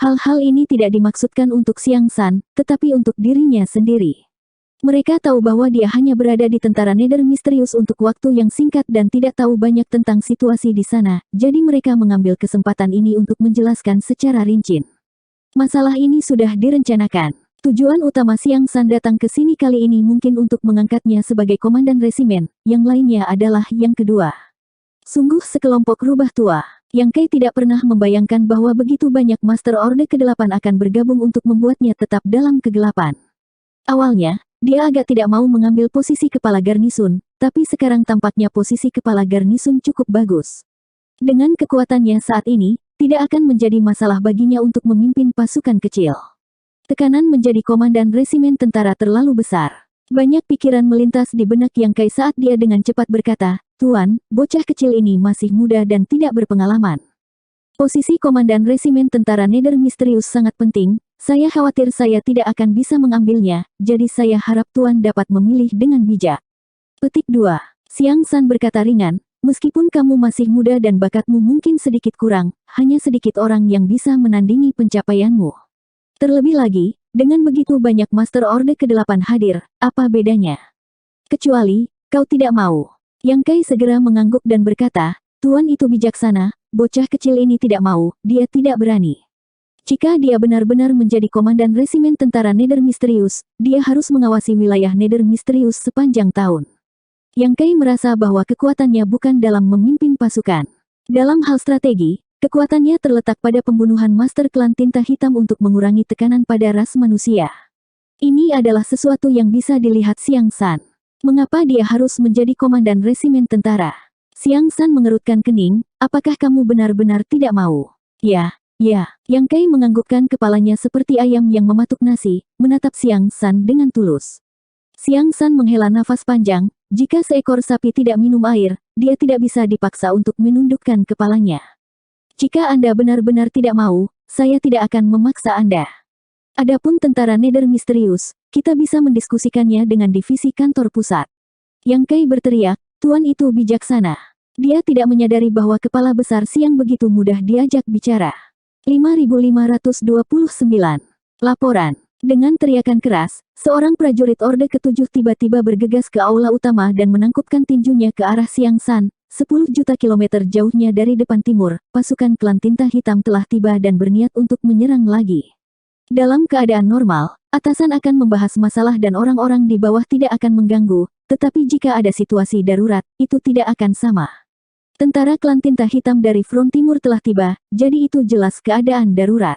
Hal-hal ini tidak dimaksudkan untuk Xiang San, tetapi untuk dirinya sendiri. Mereka tahu bahwa dia hanya berada di tentara Nether Misterius untuk waktu yang singkat dan tidak tahu banyak tentang situasi di sana, jadi mereka mengambil kesempatan ini untuk menjelaskan secara rinci. Masalah ini sudah direncanakan. Tujuan utama Xiang San datang ke sini kali ini mungkin untuk mengangkatnya sebagai komandan resimen, yang lainnya adalah yang kedua. Sungguh sekelompok rubah tua. Yang Kai tidak pernah membayangkan bahwa begitu banyak Master Orde ke-8 akan bergabung untuk membuatnya tetap dalam kegelapan. Awalnya, dia agak tidak mau mengambil posisi kepala garnisun, tapi sekarang tampaknya posisi kepala garnisun cukup bagus. Dengan kekuatannya saat ini, tidak akan menjadi masalah baginya untuk memimpin pasukan kecil. Tekanan menjadi komandan resimen tentara terlalu besar. Banyak pikiran melintas di benak Yang Kai saat dia dengan cepat berkata, "Tuan, bocah kecil ini masih muda dan tidak berpengalaman. Posisi komandan resimen tentara Nether Misterius sangat penting, saya khawatir saya tidak akan bisa mengambilnya, jadi saya harap Tuan dapat memilih dengan bijak." Petik 2. Xiang San berkata ringan, "Meskipun kamu masih muda dan bakatmu mungkin sedikit kurang, hanya sedikit orang yang bisa menandingi pencapaianmu. Terlebih lagi, dengan begitu banyak Master Orde ke-8 hadir, apa bedanya? Kecuali, kau tidak mau." Yang Kai segera mengangguk dan berkata, "Tuan itu bijaksana, bocah kecil ini tidak mau, dia tidak berani. Jika dia benar-benar menjadi komandan resimen tentara Nether Misterius, dia harus mengawasi wilayah Nether Misterius sepanjang tahun." Yang Kai merasa bahwa kekuatannya bukan dalam memimpin pasukan. Dalam hal strategi, kekuatannya terletak pada pembunuhan Master Klan Tinta Hitam untuk mengurangi tekanan pada ras manusia. Ini adalah sesuatu yang bisa dilihat Xiang San. Mengapa dia harus menjadi komandan resimen tentara? Xiang San mengerutkan kening, "Apakah kamu benar-benar tidak mau?" "Ya, ya." Yang Kai menganggukkan kepalanya seperti ayam yang mematuk nasi, menatap Xiang San dengan tulus. Xiang San menghela nafas panjang, jika seekor sapi tidak minum air, dia tidak bisa dipaksa untuk menundukkan kepalanya. "Jika Anda benar-benar tidak mau, saya tidak akan memaksa Anda. Adapun tentara Nether Misterius, kita bisa mendiskusikannya dengan divisi kantor pusat." Yang Kai berteriak, "Tuan itu bijaksana." Dia tidak menyadari bahwa kepala besar Xiang begitu mudah diajak bicara. 5529. Laporan. Dengan teriakan keras, seorang prajurit Orde ke-7 tiba-tiba bergegas ke aula utama dan menangkupkan tinjunya ke arah Xiang San. 10 juta kilometer jauhnya dari depan timur, pasukan klan Tinta Hitam telah tiba dan berniat untuk menyerang lagi. Dalam keadaan normal, atasan akan membahas masalah dan orang-orang di bawah tidak akan mengganggu, tetapi jika ada situasi darurat, itu tidak akan sama. Tentara klan Tinta Hitam dari front timur telah tiba, jadi itu jelas keadaan darurat.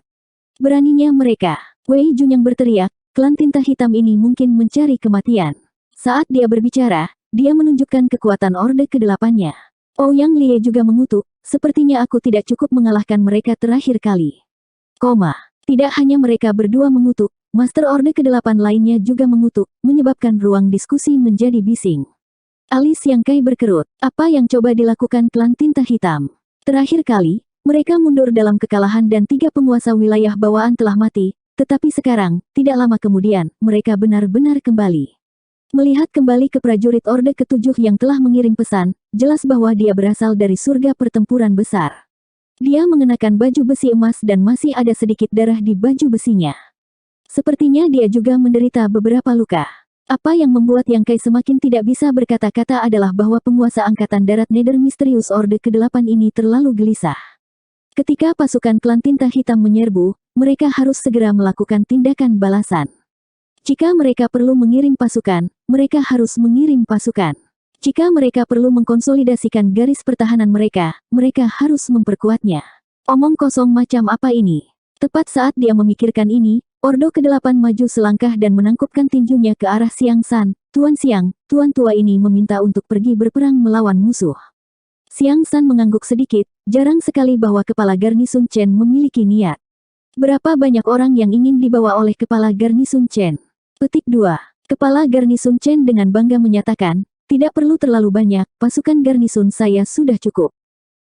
Beraninya mereka. Wei Junyang berteriak, klan Tinta Hitam ini mungkin mencari kematian. Saat dia berbicara, dia menunjukkan kekuatan Orde ke-8-nya. Ouyang Lie juga mengutuk, "Sepertinya aku tidak cukup mengalahkan mereka terakhir kali." Tidak hanya mereka berdua mengutuk, Master Orde ke-8 lainnya juga mengutuk, menyebabkan ruang diskusi menjadi bising. Alis Yang Kai berkerut, apa yang coba dilakukan klan tinta hitam? Terakhir kali, mereka mundur dalam kekalahan dan 3 penguasa wilayah bawaan telah mati, tetapi sekarang, tidak lama kemudian, mereka benar-benar kembali. Melihat kembali ke prajurit Orde ke-7 yang telah mengirim pesan, jelas bahwa dia berasal dari surga pertempuran besar. Dia mengenakan baju besi emas dan masih ada sedikit darah di baju besinya. Sepertinya dia juga menderita beberapa luka. Apa yang membuat Yang Kai semakin tidak bisa berkata-kata adalah bahwa penguasa Angkatan Darat Nether Misterius Orde ke-8 ini terlalu gelisah. Ketika pasukan klan tinta hitam menyerbu, mereka harus segera melakukan tindakan balasan. Jika mereka perlu mengirim pasukan, mereka harus mengirim pasukan. Jika mereka perlu mengkonsolidasikan garis pertahanan mereka harus memperkuatnya. Omong kosong macam apa ini? Tepat saat dia memikirkan ini, Ordo ke-8 maju selangkah dan menangkupkan tinjunya ke arah Xiang San. Tuan Xiang, tuan tua ini meminta untuk pergi berperang melawan musuh. Xiang San mengangguk sedikit, jarang sekali bahwa kepala Garnison Chen memiliki niat. Berapa banyak orang yang ingin dibawa oleh kepala Garnison Chen? Petik 2. Kepala Garnison Chen dengan bangga menyatakan, tidak perlu terlalu banyak, pasukan garnison saya sudah cukup.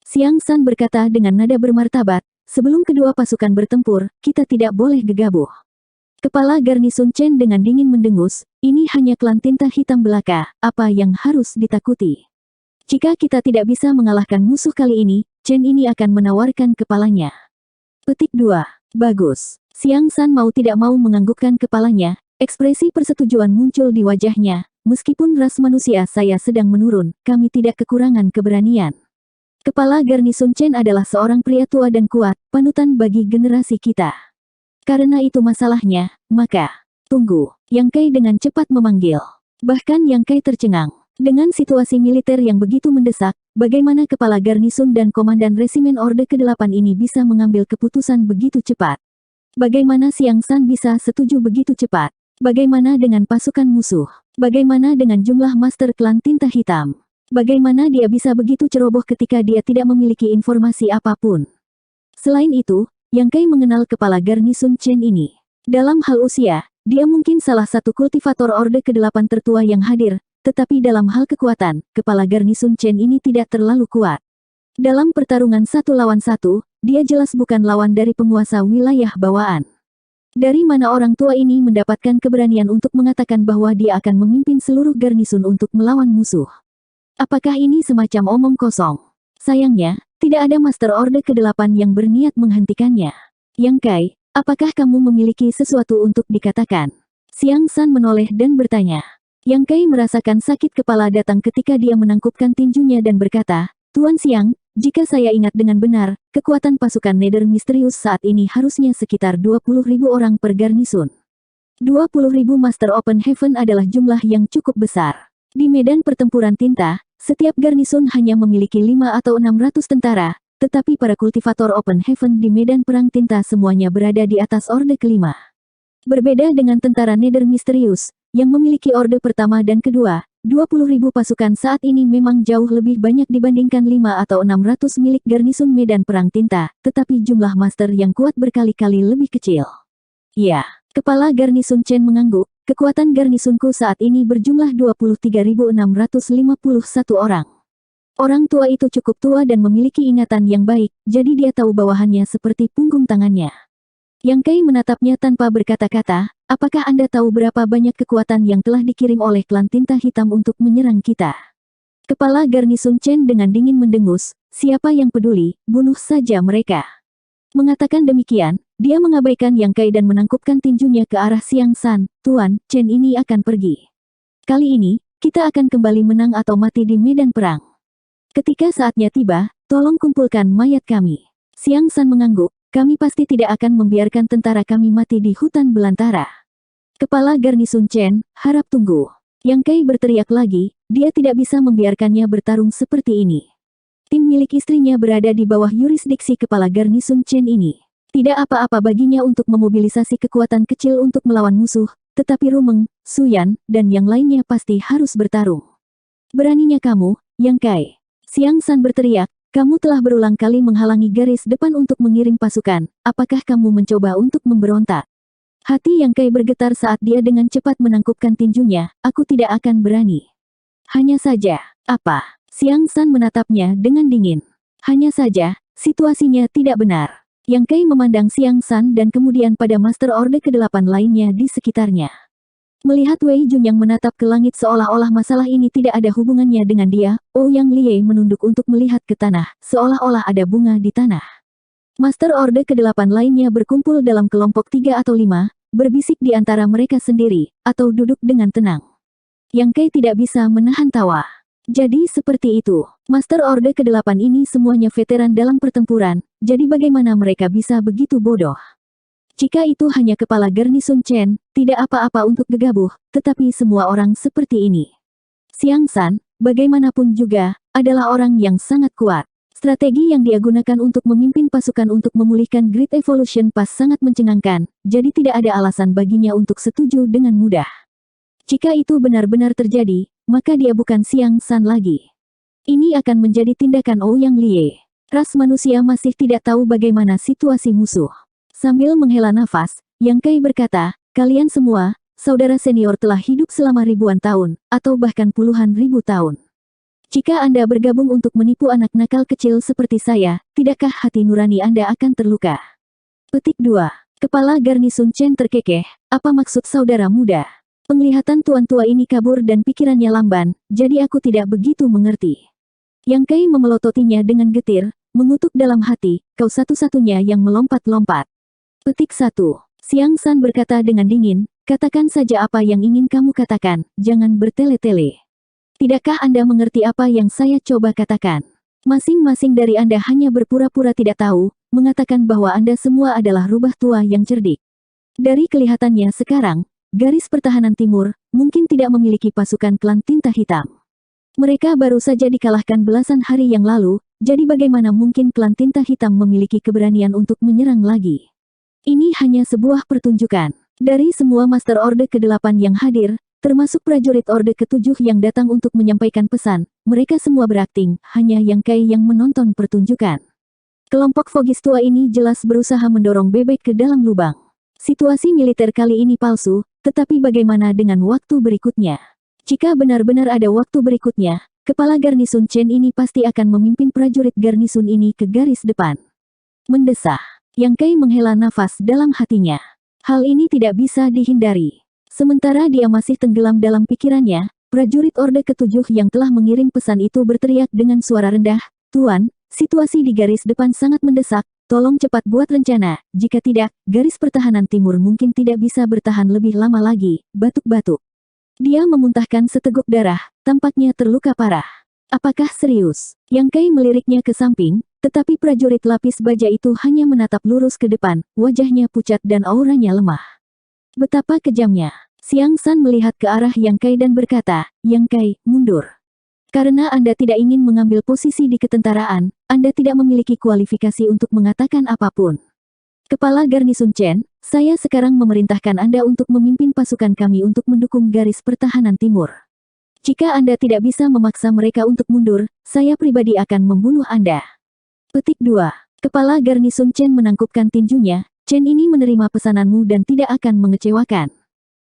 Xiang San berkata dengan nada bermartabat, sebelum kedua pasukan bertempur, kita tidak boleh gegabah. Kepala Garnison Chen dengan dingin mendengus, ini hanya klan tinta hitam belaka, apa yang harus ditakuti? Jika kita tidak bisa mengalahkan musuh kali ini, Chen ini akan menawarkan kepalanya. Petik 2. Bagus. Xiang San mau tidak mau menganggukkan kepalanya, ekspresi persetujuan muncul di wajahnya, meskipun ras manusia saya sedang menurun, kami tidak kekurangan keberanian. Kepala Garnison Chen adalah seorang pria tua dan kuat, panutan bagi generasi kita. Karena itu masalahnya, maka, tunggu, Yang Kai dengan cepat memanggil. Bahkan Yang Kai tercengang. Dengan situasi militer yang begitu mendesak, bagaimana kepala garnison dan komandan resimen Orde ke-8 ini bisa mengambil keputusan begitu cepat? Bagaimana Xiang San bisa setuju begitu cepat? Bagaimana dengan pasukan musuh? Bagaimana dengan jumlah master klan tinta hitam? Bagaimana dia bisa begitu ceroboh ketika dia tidak memiliki informasi apapun? Selain itu, Yang Kai mengenal kepala Garnison Chen ini. Dalam hal usia, dia mungkin salah satu kultivator Orde ke-8 tertua yang hadir, tetapi dalam hal kekuatan, kepala Garnison Chen ini tidak terlalu kuat. Dalam pertarungan 1 lawan 1, dia jelas bukan lawan dari penguasa wilayah bawaan. Dari mana orang tua ini mendapatkan keberanian untuk mengatakan bahwa dia akan memimpin seluruh garnison untuk melawan musuh? Apakah ini semacam omong kosong? Sayangnya, tidak ada Master Orde ke-8 yang berniat menghentikannya. Yang Kai, apakah kamu memiliki sesuatu untuk dikatakan? Xiang San menoleh dan bertanya. Yang Kai merasakan sakit kepala datang ketika dia menangkupkan tinjunya dan berkata, Tuan Xiang, jika saya ingat dengan benar, kekuatan pasukan Nether Misterius saat ini harusnya sekitar 20.000 orang per garnison. 20.000 Master Open Heaven adalah jumlah yang cukup besar. Di medan pertempuran tinta, setiap garnison hanya memiliki 5 atau 600 tentara, tetapi para kultivator Open Heaven di medan perang tinta semuanya berada di atas Orde ke-5. Berbeda dengan tentara Nether Misterius, yang memiliki Orde pertama dan kedua, 20.000 pasukan saat ini memang jauh lebih banyak dibandingkan 5 atau 600 milik garnison medan perang tinta, tetapi jumlah master yang kuat berkali-kali lebih kecil. Ya, kepala Garnison Chen mengangguk. Kekuatan garnisonku saat ini berjumlah 23.651 orang. Orang tua itu cukup tua dan memiliki ingatan yang baik, jadi dia tahu bawahannya seperti punggung tangannya. Yang Kai menatapnya tanpa berkata-kata, apakah Anda tahu berapa banyak kekuatan yang telah dikirim oleh klan tinta hitam untuk menyerang kita? Kepala Garnison Chen dengan dingin mendengus, siapa yang peduli, bunuh saja mereka. Mengatakan demikian, dia mengabaikan Yang Kai dan menangkupkan tinjunya ke arah Xiang San. Tuan, Chen ini akan pergi. Kali ini, kita akan kembali menang atau mati di medan perang. Ketika saatnya tiba, tolong kumpulkan mayat kami. Xiang San mengangguk, kami pasti tidak akan membiarkan tentara kami mati di hutan belantara. Kepala Garnison Chen, harap tunggu. Yang Kai berteriak lagi, dia tidak bisa membiarkannya bertarung seperti ini. Tim milik istrinya berada di bawah yurisdiksi kepala Garnison Chen ini. Tidak apa-apa baginya untuk memobilisasi kekuatan kecil untuk melawan musuh, tetapi Rumeng, Suyan, dan yang lainnya pasti harus bertarung. Beraninya kamu, Yang Kai. Xiang San berteriak, kamu telah berulang kali menghalangi garis depan untuk mengirim pasukan, apakah kamu mencoba untuk memberontak? Hati Yang Kai bergetar saat dia dengan cepat menangkupkan tinjunya. Aku tidak akan berani. Hanya saja, apa? Xiang San menatapnya dengan dingin. Hanya saja, situasinya tidak benar. Yang Kai memandang Xiang San dan kemudian pada Master Orde ke-8 lainnya di sekitarnya. Melihat Wei Jun yang menatap ke langit seolah-olah masalah ini tidak ada hubungannya dengan dia, Ouyang Lie menunduk untuk melihat ke tanah, seolah-olah ada bunga di tanah. Master Orde ke-8 lainnya berkumpul dalam kelompok 3 atau 5, berbisik di antara mereka sendiri, atau duduk dengan tenang. Yang Kai tidak bisa menahan tawa. Jadi seperti itu, Master Orde ke-8 ini semuanya veteran dalam pertempuran, jadi bagaimana mereka bisa begitu bodoh? Jika itu hanya kepala Garnison Chen, tidak apa-apa untuk gegabah, tetapi semua orang seperti ini. Xiang San, bagaimanapun juga, adalah orang yang sangat kuat. Strategi yang dia gunakan untuk memimpin pasukan untuk memulihkan Great Evolution Pass sangat mencengangkan, jadi tidak ada alasan baginya untuk setuju dengan mudah. Jika itu benar-benar terjadi, maka dia bukan Xiang San lagi. Ini akan menjadi tindakan Ouyang Lie. Ras manusia masih tidak tahu bagaimana situasi musuh. Sambil menghela nafas, Yang Kai berkata, kalian semua, saudara senior telah hidup selama ribuan tahun, atau bahkan puluhan ribu tahun. Jika Anda bergabung untuk menipu anak nakal kecil seperti saya, tidakkah hati nurani Anda akan terluka? Petik 2. Kepala Garnison Chen terkekeh, apa maksud saudara muda? Penglihatan tuan tua ini kabur dan pikirannya lamban, jadi aku tidak begitu mengerti. Yang Kai memelototinya dengan getir, mengutuk dalam hati, kau satu-satunya yang melompat-lompat. Petik 1. Xiang San berkata dengan dingin, katakan saja apa yang ingin kamu katakan, jangan bertele-tele. Tidakkah Anda mengerti apa yang saya coba katakan? Masing-masing dari Anda hanya berpura-pura tidak tahu, mengatakan bahwa Anda semua adalah rubah tua yang cerdik. Dari kelihatannya sekarang, garis pertahanan timur, mungkin tidak memiliki pasukan klan tinta hitam. Mereka baru saja dikalahkan belasan hari yang lalu, jadi bagaimana mungkin klan tinta hitam memiliki keberanian untuk menyerang lagi? Ini hanya sebuah pertunjukan. Dari semua Master Orde ke-8 yang hadir, termasuk prajurit Orde ke-7 yang datang untuk menyampaikan pesan, mereka semua berakting, hanya Yang Kai yang menonton pertunjukan. Kelompok Fogis tua ini jelas berusaha mendorong bebek ke dalam lubang. Situasi militer kali ini palsu, tetapi bagaimana dengan waktu berikutnya? Jika benar-benar ada waktu berikutnya, kepala Garnison Chen ini pasti akan memimpin prajurit garnison ini ke garis depan. Mendesah. Yang Kai menghela nafas dalam hatinya. Hal ini tidak bisa dihindari. Sementara dia masih tenggelam dalam pikirannya, prajurit Orde ke-7 yang telah mengirim pesan itu berteriak dengan suara rendah, Tuan, situasi di garis depan sangat mendesak, tolong cepat buat rencana, jika tidak, garis pertahanan timur mungkin tidak bisa bertahan lebih lama lagi, batuk-batuk. Dia memuntahkan seteguk darah, tampaknya terluka parah. Apakah serius? Yang Kai meliriknya ke samping, tetapi prajurit lapis baja itu hanya menatap lurus ke depan, wajahnya pucat dan auranya lemah. Betapa kejamnya. Xiang San melihat ke arah Yang Kai dan berkata, Yang Kai, mundur. Karena Anda tidak ingin mengambil posisi di ketentaraan, Anda tidak memiliki kualifikasi untuk mengatakan apapun. Kepala Garnison Chen, saya sekarang memerintahkan Anda untuk memimpin pasukan kami untuk mendukung garis pertahanan timur. Jika Anda tidak bisa memaksa mereka untuk mundur, saya pribadi akan membunuh Anda. Petik 2. Kepala Garnison Chen menangkupkan tinjunya, Chen ini menerima pesananmu dan tidak akan mengecewakan.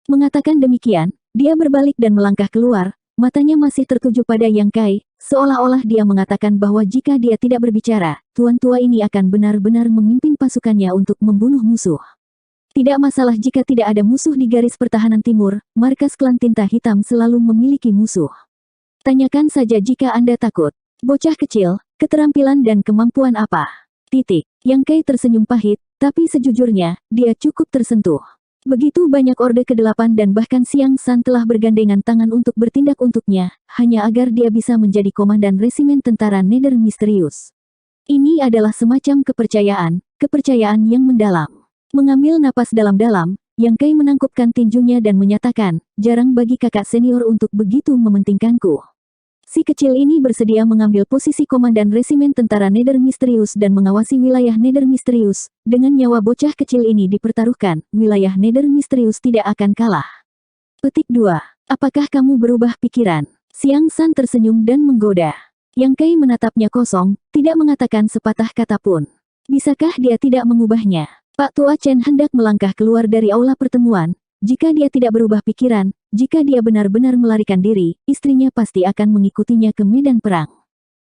Mengatakan demikian, dia berbalik dan melangkah keluar, matanya masih tertuju pada Yang Kai, seolah-olah dia mengatakan bahwa jika dia tidak berbicara, tuan tua ini akan benar-benar memimpin pasukannya untuk membunuh musuh. Tidak masalah jika tidak ada musuh di garis pertahanan timur, markas klan tinta hitam selalu memiliki musuh. Tanyakan saja jika Anda takut. Bocah kecil, keterampilan dan kemampuan apa? Titik. Yang Kai tersenyum pahit, tapi sejujurnya, dia cukup tersentuh. Begitu banyak Orde ke-8 dan bahkan Xiang San telah bergandengan tangan untuk bertindak untuknya, hanya agar dia bisa menjadi komandan resimen tentara Nether Misterius. Ini adalah semacam kepercayaan yang mendalam. Mengambil napas dalam-dalam, Yang Kai menangkupkan tinjunya dan menyatakan, jarang bagi kakak senior untuk begitu mementingkanku. Si kecil ini bersedia mengambil posisi komandan resimen tentara Nether Misterius dan mengawasi wilayah Nether Misterius. Dengan nyawa bocah kecil ini dipertaruhkan, wilayah Nether Misterius tidak akan kalah. Petik 2. Apakah kamu berubah pikiran? Xiang San tersenyum dan menggoda. Yang Kai menatapnya kosong, tidak mengatakan sepatah kata pun. Bisakah dia tidak mengubahnya? Pak Tua Chen hendak melangkah keluar dari aula pertemuan. Jika dia tidak berubah pikiran, jika dia benar-benar melarikan diri, istrinya pasti akan mengikutinya ke medan perang.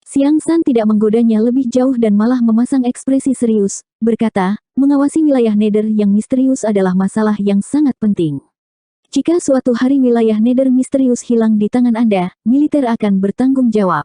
Xiang San tidak menggodanya lebih jauh dan malah memasang ekspresi serius, berkata, mengawasi wilayah Nether yang misterius adalah masalah yang sangat penting. Jika suatu hari wilayah Nether misterius hilang di tangan Anda, militer akan bertanggung jawab.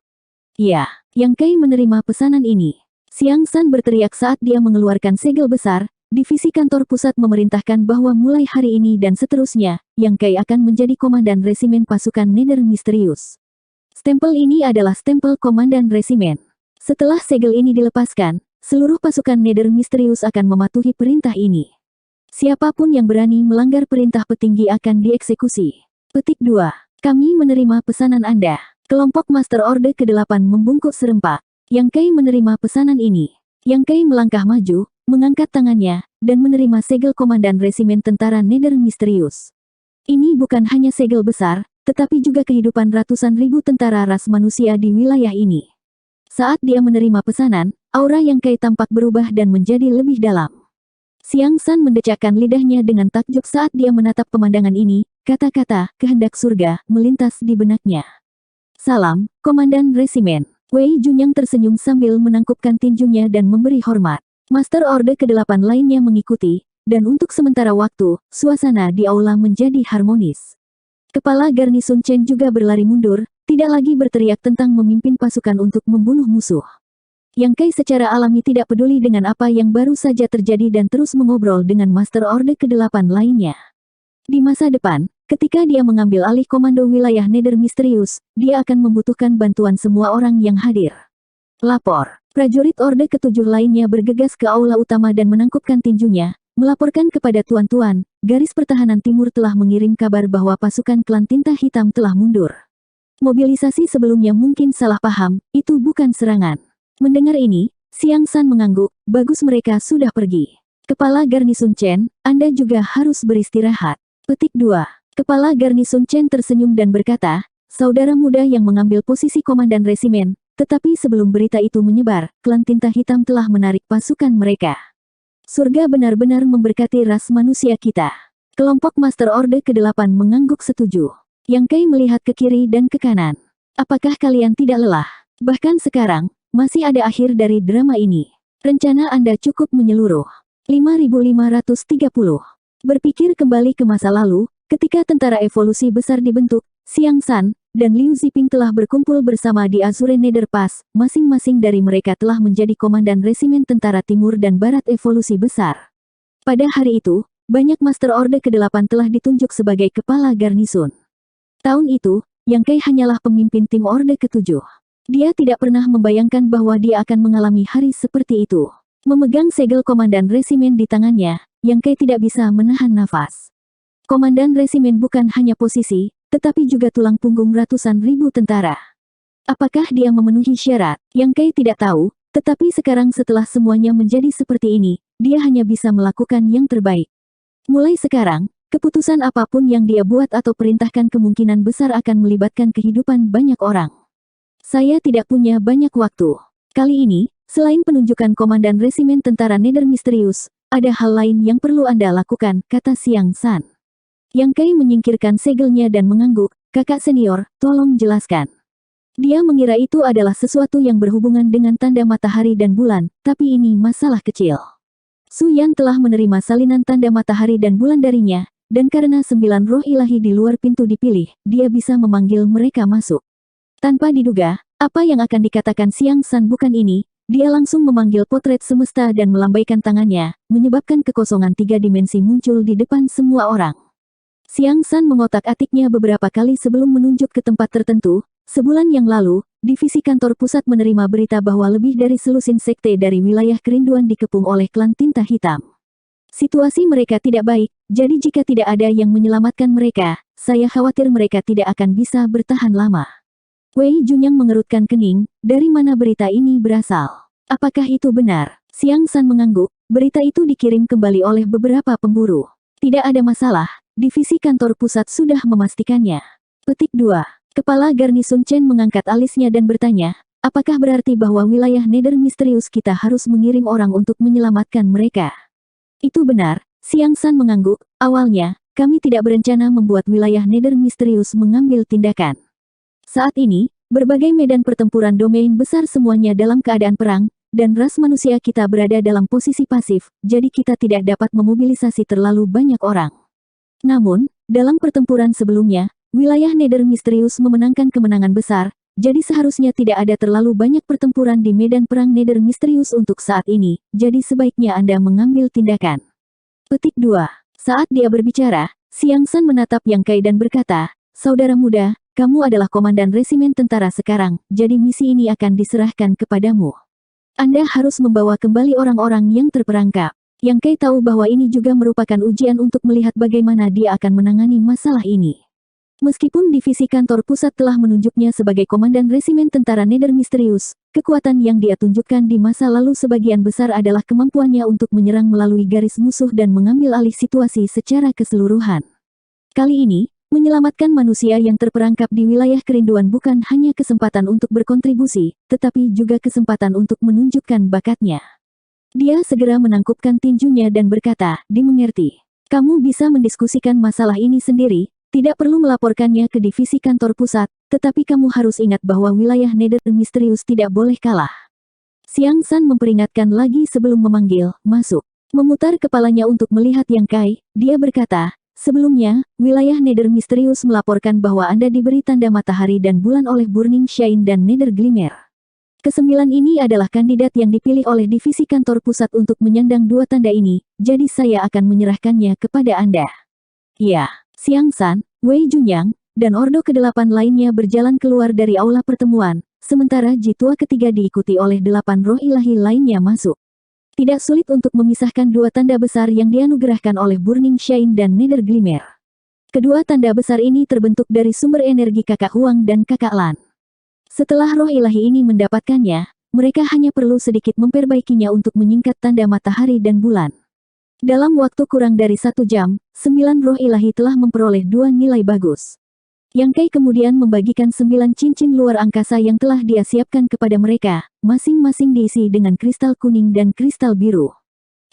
Ya, Yang Kai menerima pesanan ini. Xiang San berteriak saat dia mengeluarkan segel besar. Divisi kantor pusat memerintahkan bahwa mulai hari ini dan seterusnya, Yang Kai akan menjadi komandan resimen pasukan Nether misterius. Stempel ini adalah stempel komandan resimen. Setelah segel ini dilepaskan, seluruh pasukan Nether misterius akan mematuhi perintah ini. Siapapun yang berani melanggar perintah petinggi akan dieksekusi. Petik 2. Kami menerima pesanan Anda. Kelompok Master Orde ke-8 membungkuk serempak. Yang Kai menerima pesanan ini. Yang Kai melangkah maju, mengangkat tangannya, dan menerima segel komandan resimen tentara Nether misterius. Ini bukan hanya segel besar, tetapi juga kehidupan ratusan ribu tentara ras manusia di wilayah ini. Saat dia menerima pesanan, aura Yang Kai tampak berubah dan menjadi lebih dalam. Xiang San mendecakkan lidahnya dengan takjub saat dia menatap pemandangan ini, kata-kata, kehendak surga, melintas di benaknya. Salam, Komandan Resimen. Wei Junyang tersenyum sambil menangkupkan tinjunya dan memberi hormat. Master Orde ke-8 lainnya mengikuti, dan untuk sementara waktu, suasana di aula menjadi harmonis. Kepala Garnison Chen juga berlari mundur, tidak lagi berteriak tentang memimpin pasukan untuk membunuh musuh. Yang Kai secara alami tidak peduli dengan apa yang baru saja terjadi dan terus mengobrol dengan Master Orde ke-8 lainnya. Di masa depan, ketika dia mengambil alih komando wilayah Nether misterius, dia akan membutuhkan bantuan semua orang yang hadir. Lapor. Prajurit Orde ke-7 lainnya bergegas ke aula utama dan menangkupkan tinjunya, melaporkan kepada Tuan-Tuan, garis pertahanan timur telah mengirim kabar bahwa pasukan klan tinta hitam telah mundur. Mobilisasi sebelumnya mungkin salah paham, itu bukan serangan. Mendengar ini, Xiang San mengangguk, bagus mereka sudah pergi. Kepala Garnison Chen, Anda juga harus beristirahat. Petik 2. Kepala Garnison Chen tersenyum dan berkata, saudara muda yang mengambil posisi komandan resimen, tetapi sebelum berita itu menyebar, klan tinta hitam telah menarik pasukan mereka. Surga benar-benar memberkati ras manusia kita. Kelompok Master Orde ke-8 mengangguk setuju. Yang Kai melihat ke kiri dan ke kanan. Apakah kalian tidak lelah? Bahkan sekarang, masih ada akhir dari drama ini. Rencana Anda cukup menyeluruh. 5530. Berpikir kembali ke masa lalu, ketika tentara evolusi besar dibentuk, Xiang San dan Liu Ziping telah berkumpul bersama di Azure Nether Pass, masing-masing dari mereka telah menjadi komandan resimen tentara timur dan barat evolusi besar. Pada hari itu, banyak Master Orde ke-8 telah ditunjuk sebagai kepala garnison. Tahun itu, Yang Kai hanyalah pemimpin tim Orde ke-7. Dia tidak pernah membayangkan bahwa dia akan mengalami hari seperti itu. Memegang segel komandan resimen di tangannya, Yang Kai tidak bisa menahan nafas. Komandan resimen bukan hanya posisi, tetapi juga tulang punggung ratusan ribu tentara. Apakah dia memenuhi syarat? Yang Kai tidak tahu, tetapi sekarang setelah semuanya menjadi seperti ini, dia hanya bisa melakukan yang terbaik. Mulai sekarang, keputusan apapun yang dia buat atau perintahkan kemungkinan besar akan melibatkan kehidupan banyak orang. Saya tidak punya banyak waktu. Kali ini, selain penunjukan komandan resimen tentara Nether misterius, ada hal lain yang perlu Anda lakukan, kata Xiang San. Yang Kai menyingkirkan segelnya dan mengangguk, kakak senior, tolong jelaskan. Dia mengira itu adalah sesuatu yang berhubungan dengan tanda matahari dan bulan, tapi ini masalah kecil. Su Yan telah menerima salinan tanda matahari dan bulan darinya, dan karena 9 roh ilahi di luar pintu dipilih, dia bisa memanggil mereka masuk. Tanpa diduga, apa yang akan dikatakan Xiang San bukan ini, dia langsung memanggil potret semesta dan melambaikan tangannya, menyebabkan kekosongan 3 dimensi muncul di depan semua orang. Xiang San mengotak-atiknya beberapa kali sebelum menunjuk ke tempat tertentu. Sebulan yang lalu, divisi kantor pusat menerima berita bahwa lebih dari selusin sekte dari wilayah kerinduan dikepung oleh klan tinta hitam. Situasi mereka tidak baik, jadi jika tidak ada yang menyelamatkan mereka, saya khawatir mereka tidak akan bisa bertahan lama. Wei Junyang mengerutkan kening, dari mana berita ini berasal? Apakah itu benar? Xiang San mengangguk, berita itu dikirim kembali oleh beberapa pemburu. Tidak ada masalah. Divisi kantor pusat sudah memastikannya. Petik 2. Kepala Garnison Chen mengangkat alisnya dan bertanya, apakah berarti bahwa wilayah Nether misterius kita harus mengirim orang untuk menyelamatkan mereka? Itu benar, Xiang San mengangguk. Awalnya, kami tidak berencana membuat wilayah Nether misterius mengambil tindakan. Saat ini, berbagai medan pertempuran domain besar semuanya dalam keadaan perang, dan ras manusia kita berada dalam posisi pasif, jadi kita tidak dapat memobilisasi terlalu banyak orang. Namun, dalam pertempuran sebelumnya, wilayah Nether misterius memenangkan kemenangan besar, jadi seharusnya tidak ada terlalu banyak pertempuran di medan perang Nether misterius untuk saat ini, jadi sebaiknya Anda mengambil tindakan. Petik 2. Saat dia berbicara, Xiang San menatap Yang Kai dan berkata, "Saudara muda, kamu adalah komandan resimen tentara sekarang, jadi misi ini akan diserahkan kepadamu. Anda harus membawa kembali orang-orang yang terperangkap." Yang Kai tahu bahwa ini juga merupakan ujian untuk melihat bagaimana dia akan menangani masalah ini. Meskipun divisi kantor pusat telah menunjuknya sebagai komandan resimen tentara Nether misterius, kekuatan yang dia tunjukkan di masa lalu sebagian besar adalah kemampuannya untuk menyerang melalui garis musuh dan mengambil alih situasi secara keseluruhan. Kali ini, menyelamatkan manusia yang terperangkap di wilayah kerinduan bukan hanya kesempatan untuk berkontribusi, tetapi juga kesempatan untuk menunjukkan bakatnya. Dia segera menangkupkan tinjunya dan berkata, "Dimengerti. Kamu bisa mendiskusikan masalah ini sendiri, tidak perlu melaporkannya ke divisi kantor pusat, tetapi kamu harus ingat bahwa wilayah Nether misterius tidak boleh kalah." Xiang San memperingatkan lagi sebelum memanggil, "Masuk." Memutar kepalanya untuk melihat Yang Kai, dia berkata, "Sebelumnya, wilayah Nether misterius melaporkan bahwa Anda diberi tanda matahari dan bulan oleh Burning Shine dan Nether Glimmer. Kesembilan ini adalah kandidat yang dipilih oleh divisi kantor pusat untuk menyandang dua tanda ini, jadi saya akan menyerahkannya kepada Anda." Ya, Xiang San, Wei Junyang, dan Ordo ke-8 lainnya berjalan keluar dari aula pertemuan, sementara Jitua ketiga diikuti oleh 8 roh ilahi lainnya masuk. Tidak sulit untuk memisahkan dua tanda besar yang dianugerahkan oleh Burning Shine dan Nether Glimmer. Kedua tanda besar ini terbentuk dari sumber energi Kakak Huang dan Kakak Lan. Setelah roh ilahi ini mendapatkannya, mereka hanya perlu sedikit memperbaikinya untuk menyingkat tanda matahari dan bulan. Dalam waktu kurang dari 1 jam, 9 roh ilahi telah memperoleh 2 nilai bagus. Yang Kai kemudian membagikan 9 cincin luar angkasa yang telah dia siapkan kepada mereka, masing-masing diisi dengan kristal kuning dan kristal biru.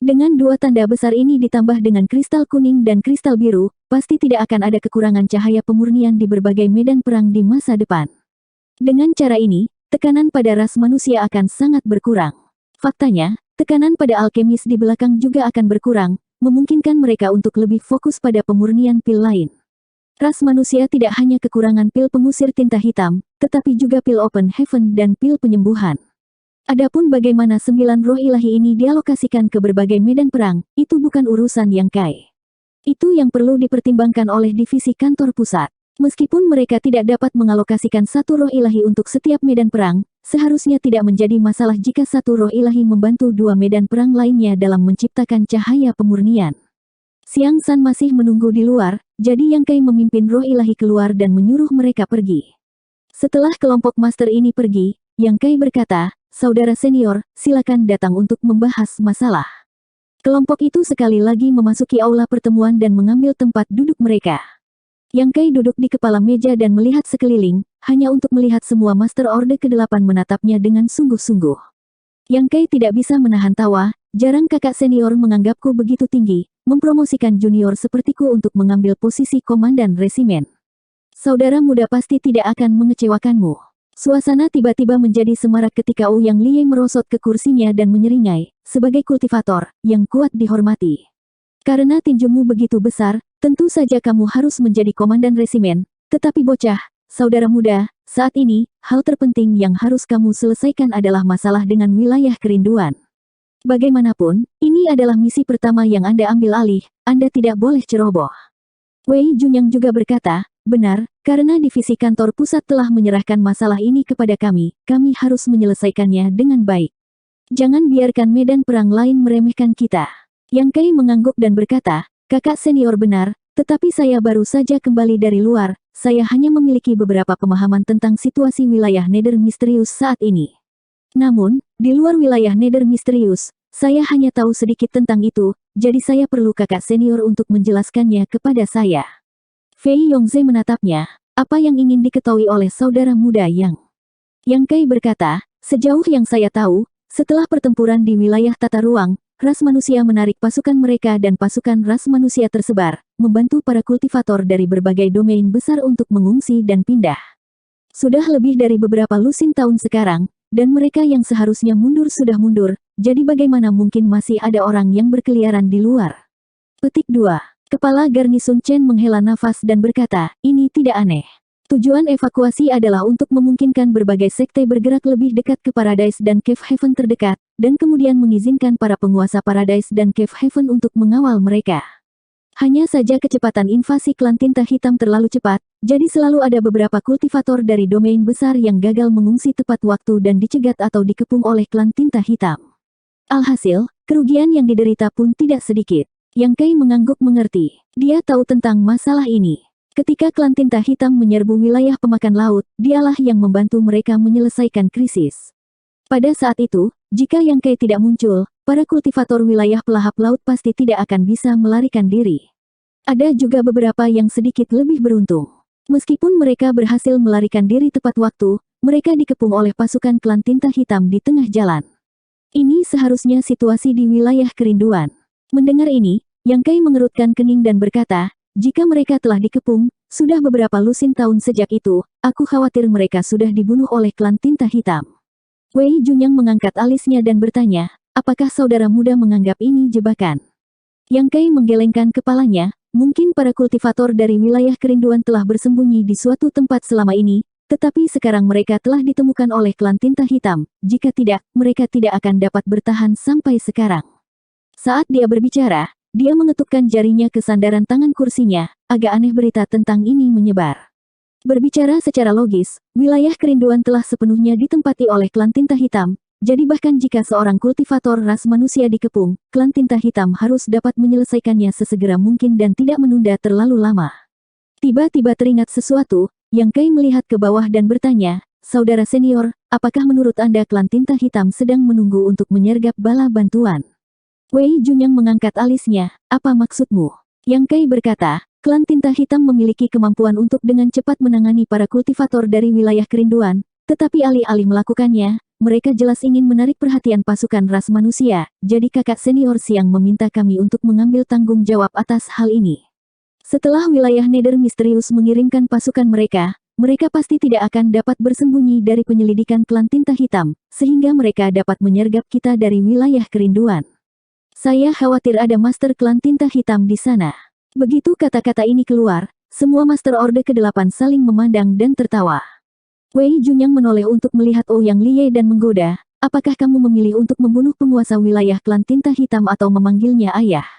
Dengan dua tanda besar ini ditambah dengan kristal kuning dan kristal biru, pasti tidak akan ada kekurangan cahaya pemurnian di berbagai medan perang di masa depan. Dengan cara ini, tekanan pada ras manusia akan sangat berkurang. Faktanya, tekanan pada alkemis di belakang juga akan berkurang, memungkinkan mereka untuk lebih fokus pada pemurnian pil lain. Ras manusia tidak hanya kekurangan pil pengusir tinta hitam, tetapi juga pil open heaven dan pil penyembuhan. Adapun bagaimana 9 roh ilahi ini dialokasikan ke berbagai medan perang, itu bukan urusan Yang Kai. Itu yang perlu dipertimbangkan oleh divisi kantor pusat. Meskipun mereka tidak dapat mengalokasikan satu roh ilahi untuk setiap medan perang, seharusnya tidak menjadi masalah jika satu roh ilahi membantu dua medan perang lainnya dalam menciptakan cahaya pemurnian. Xiang San masih menunggu di luar, jadi Yang Kai memimpin roh ilahi keluar dan menyuruh mereka pergi. Setelah kelompok master ini pergi, Yang Kai berkata, "Saudara senior, silakan datang untuk membahas masalah." Kelompok itu sekali lagi memasuki aula pertemuan dan mengambil tempat duduk mereka. Yang Kai duduk di kepala meja dan melihat sekeliling, hanya untuk melihat semua Master Orde ke-8 menatapnya dengan sungguh-sungguh. Yang Kai tidak bisa menahan tawa, jarang kakak senior menganggapku begitu tinggi, mempromosikan junior sepertiku untuk mengambil posisi komandan resimen. Saudara muda pasti tidak akan mengecewakanmu. Suasana tiba-tiba menjadi semarak ketika Ouyang Liye merosot ke kursinya dan menyeringai, sebagai kultivator, yang kuat dihormati. Karena tinjumu begitu besar, tentu saja kamu harus menjadi komandan resimen, tetapi bocah, saudara muda, saat ini, hal terpenting yang harus kamu selesaikan adalah masalah dengan wilayah kerinduan. Bagaimanapun, ini adalah misi pertama yang Anda ambil alih, Anda tidak boleh ceroboh. Wei Junyang juga berkata, "Benar, karena divisi kantor pusat telah menyerahkan masalah ini kepada kami harus menyelesaikannya dengan baik. Jangan biarkan medan perang lain meremehkan kita." Yang Kai mengangguk dan berkata, "Kakak senior benar, tetapi saya baru saja kembali dari luar, saya hanya memiliki beberapa pemahaman tentang situasi wilayah Nether misterius saat ini. Namun, di luar wilayah Nether misterius, saya hanya tahu sedikit tentang itu, jadi saya perlu kakak senior untuk menjelaskannya kepada saya." Fei Yongze menatapnya, "Apa yang ingin diketahui oleh saudara muda Yang?" Yang Kai berkata, "Sejauh yang saya tahu, setelah pertempuran di wilayah tata ruang, ras manusia menarik pasukan mereka dan pasukan ras manusia tersebar, membantu para kultivator dari berbagai domain besar untuk mengungsi dan pindah. Sudah lebih dari beberapa lusin tahun sekarang, dan mereka yang seharusnya mundur sudah mundur, jadi bagaimana mungkin masih ada orang yang berkeliaran di luar? Petik 2. Kepala Garnison Chen menghela nafas dan berkata, ini tidak aneh. Tujuan evakuasi adalah untuk memungkinkan berbagai sekte bergerak lebih dekat ke Paradise dan Cave Haven terdekat, dan kemudian mengizinkan para penguasa Paradise dan Cave Haven untuk mengawal mereka. Hanya saja kecepatan invasi klan tinta hitam terlalu cepat, jadi selalu ada beberapa kultivator dari domain besar yang gagal mengungsi tepat waktu dan dicegat atau dikepung oleh klan tinta hitam. Alhasil, kerugian yang diderita pun tidak sedikit. Yang Kai mengangguk mengerti. Dia tahu tentang masalah ini. Ketika klan tinta hitam menyerbu wilayah pemakan laut, dialah yang membantu mereka menyelesaikan krisis. Pada saat itu, jika Yang Kai tidak muncul, para kultivator wilayah pelahap laut pasti tidak akan bisa melarikan diri. Ada juga beberapa yang sedikit lebih beruntung. Meskipun mereka berhasil melarikan diri tepat waktu, mereka dikepung oleh pasukan klan tinta hitam di tengah jalan. Ini seharusnya situasi di wilayah kerinduan. Mendengar ini, Yang Kai mengerutkan kening dan berkata, jika mereka telah dikepung, sudah beberapa lusin tahun sejak itu, aku khawatir mereka sudah dibunuh oleh klan tinta hitam. Wei Junyang mengangkat alisnya dan bertanya, apakah saudara muda menganggap ini jebakan? Yang Kai menggelengkan kepalanya, mungkin para kultivator dari wilayah kerinduan telah bersembunyi di suatu tempat selama ini, tetapi sekarang mereka telah ditemukan oleh klan tinta hitam, jika tidak, mereka tidak akan dapat bertahan sampai sekarang. Saat dia berbicara, dia mengetukkan jarinya ke sandaran tangan kursinya, agak aneh berita tentang ini menyebar. Berbicara secara logis, wilayah kerinduan telah sepenuhnya ditempati oleh klan tinta hitam, jadi bahkan jika seorang kultivator ras manusia dikepung, klan tinta hitam harus dapat menyelesaikannya sesegera mungkin dan tidak menunda terlalu lama. Tiba-tiba teringat sesuatu, Yang Kai melihat ke bawah dan bertanya, saudara senior, apakah menurut Anda klan tinta hitam sedang menunggu untuk menyergap bala bantuan? Wei Junyang mengangkat alisnya, apa maksudmu? Yang Kai berkata, klan tinta hitam memiliki kemampuan untuk dengan cepat menangani para kultivator dari wilayah kerinduan, tetapi alih-alih melakukannya, mereka jelas ingin menarik perhatian pasukan ras manusia, jadi kakak senior Siang meminta kami untuk mengambil tanggung jawab atas hal ini. Setelah wilayah Nether misterius mengirimkan pasukan mereka pasti tidak akan dapat bersembunyi dari penyelidikan klan tinta hitam, sehingga mereka dapat menyergap kita dari wilayah kerinduan. Saya khawatir ada master klan tinta hitam di sana. Begitu kata-kata ini keluar, semua master orde ke-8 saling memandang dan tertawa. Wei Junyang menoleh untuk melihat Ouyang Liye dan menggoda, apakah kamu memilih untuk membunuh penguasa wilayah klan tinta hitam atau memanggilnya ayah?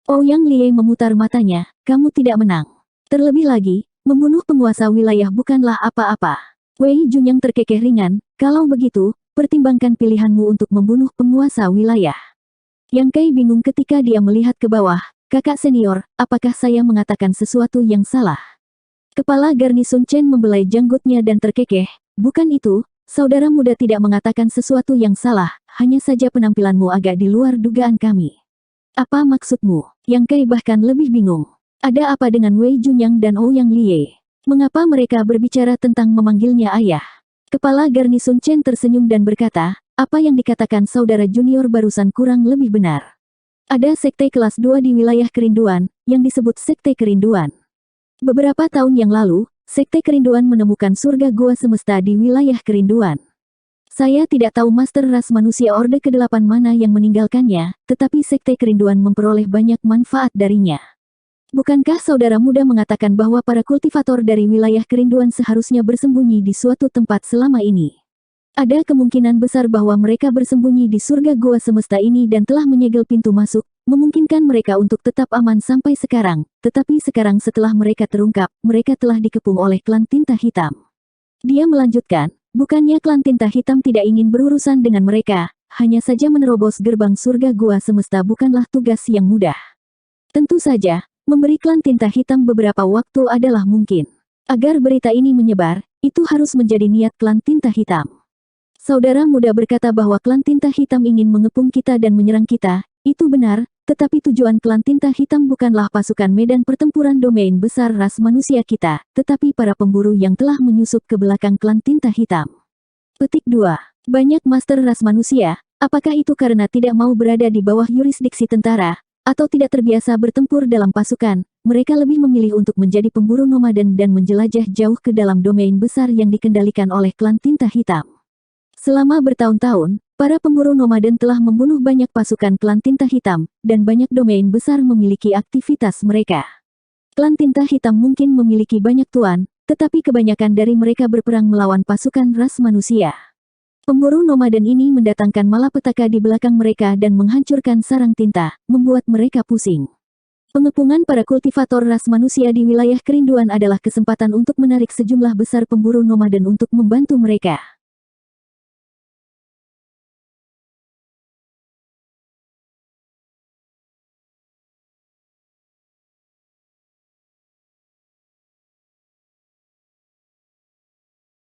Ouyang Liye memutar matanya, kamu tidak menang. Terlebih lagi, membunuh penguasa wilayah bukanlah apa-apa. Wei Junyang terkekeh ringan, kalau begitu, pertimbangkan pilihanmu untuk membunuh penguasa wilayah. Yang Kai bingung ketika dia melihat ke bawah, kakak senior, apakah saya mengatakan sesuatu yang salah? Kepala Garnison Chen membelai janggutnya dan terkekeh, bukan itu, saudara muda tidak mengatakan sesuatu yang salah, hanya saja penampilanmu agak di luar dugaan kami. Apa maksudmu? Yang Kai bahkan lebih bingung. Ada apa dengan Wei Junyang dan Ouyang Liye? Mengapa mereka berbicara tentang memanggilnya ayah? Kepala Garnison Chen tersenyum dan berkata, apa yang dikatakan saudara junior barusan kurang lebih benar. Ada sekte kelas 2 di wilayah kerinduan, yang disebut sekte kerinduan. Beberapa tahun yang lalu, sekte kerinduan menemukan surga gua semesta di wilayah kerinduan. Saya tidak tahu master ras manusia orde ke-8 mana yang meninggalkannya, tetapi sekte kerinduan memperoleh banyak manfaat darinya. Bukankah saudara muda mengatakan bahwa para kultivator dari wilayah kerinduan seharusnya bersembunyi di suatu tempat selama ini? Ada kemungkinan besar bahwa mereka bersembunyi di surga gua semesta ini dan telah menyegel pintu masuk, memungkinkan mereka untuk tetap aman sampai sekarang, tetapi sekarang setelah mereka terungkap, mereka telah dikepung oleh klan tinta hitam. Dia melanjutkan, bukannya klan tinta hitam tidak ingin berurusan dengan mereka, hanya saja menerobos gerbang surga gua semesta bukanlah tugas yang mudah. Tentu saja, memberi klan tinta hitam beberapa waktu adalah mungkin. Agar berita ini menyebar, itu harus menjadi niat klan tinta hitam. Saudara muda berkata bahwa klan tinta hitam ingin mengepung kita dan menyerang kita, itu benar, tetapi tujuan klan tinta hitam bukanlah pasukan medan pertempuran domain besar ras manusia kita, tetapi para pemburu yang telah menyusup ke belakang klan tinta hitam. Petik 2. Banyak master ras manusia, Apakah itu karena tidak mau berada di bawah yurisdiksi tentara, atau tidak terbiasa bertempur dalam pasukan, mereka lebih memilih untuk menjadi pemburu nomaden dan menjelajah jauh ke dalam domain besar yang dikendalikan oleh klan tinta hitam. Selama bertahun-tahun, para pemburu nomaden telah membunuh banyak pasukan klan tinta hitam, dan banyak domain besar memiliki aktivitas mereka. Klan tinta hitam mungkin memiliki banyak tuan, tetapi kebanyakan dari mereka berperang melawan pasukan ras manusia. Pemburu nomaden ini mendatangkan malapetaka di belakang mereka dan menghancurkan sarang tinta, membuat mereka pusing. Pengepungan para kultivator ras manusia di wilayah kerinduan adalah kesempatan untuk menarik sejumlah besar pemburu nomaden untuk membantu mereka.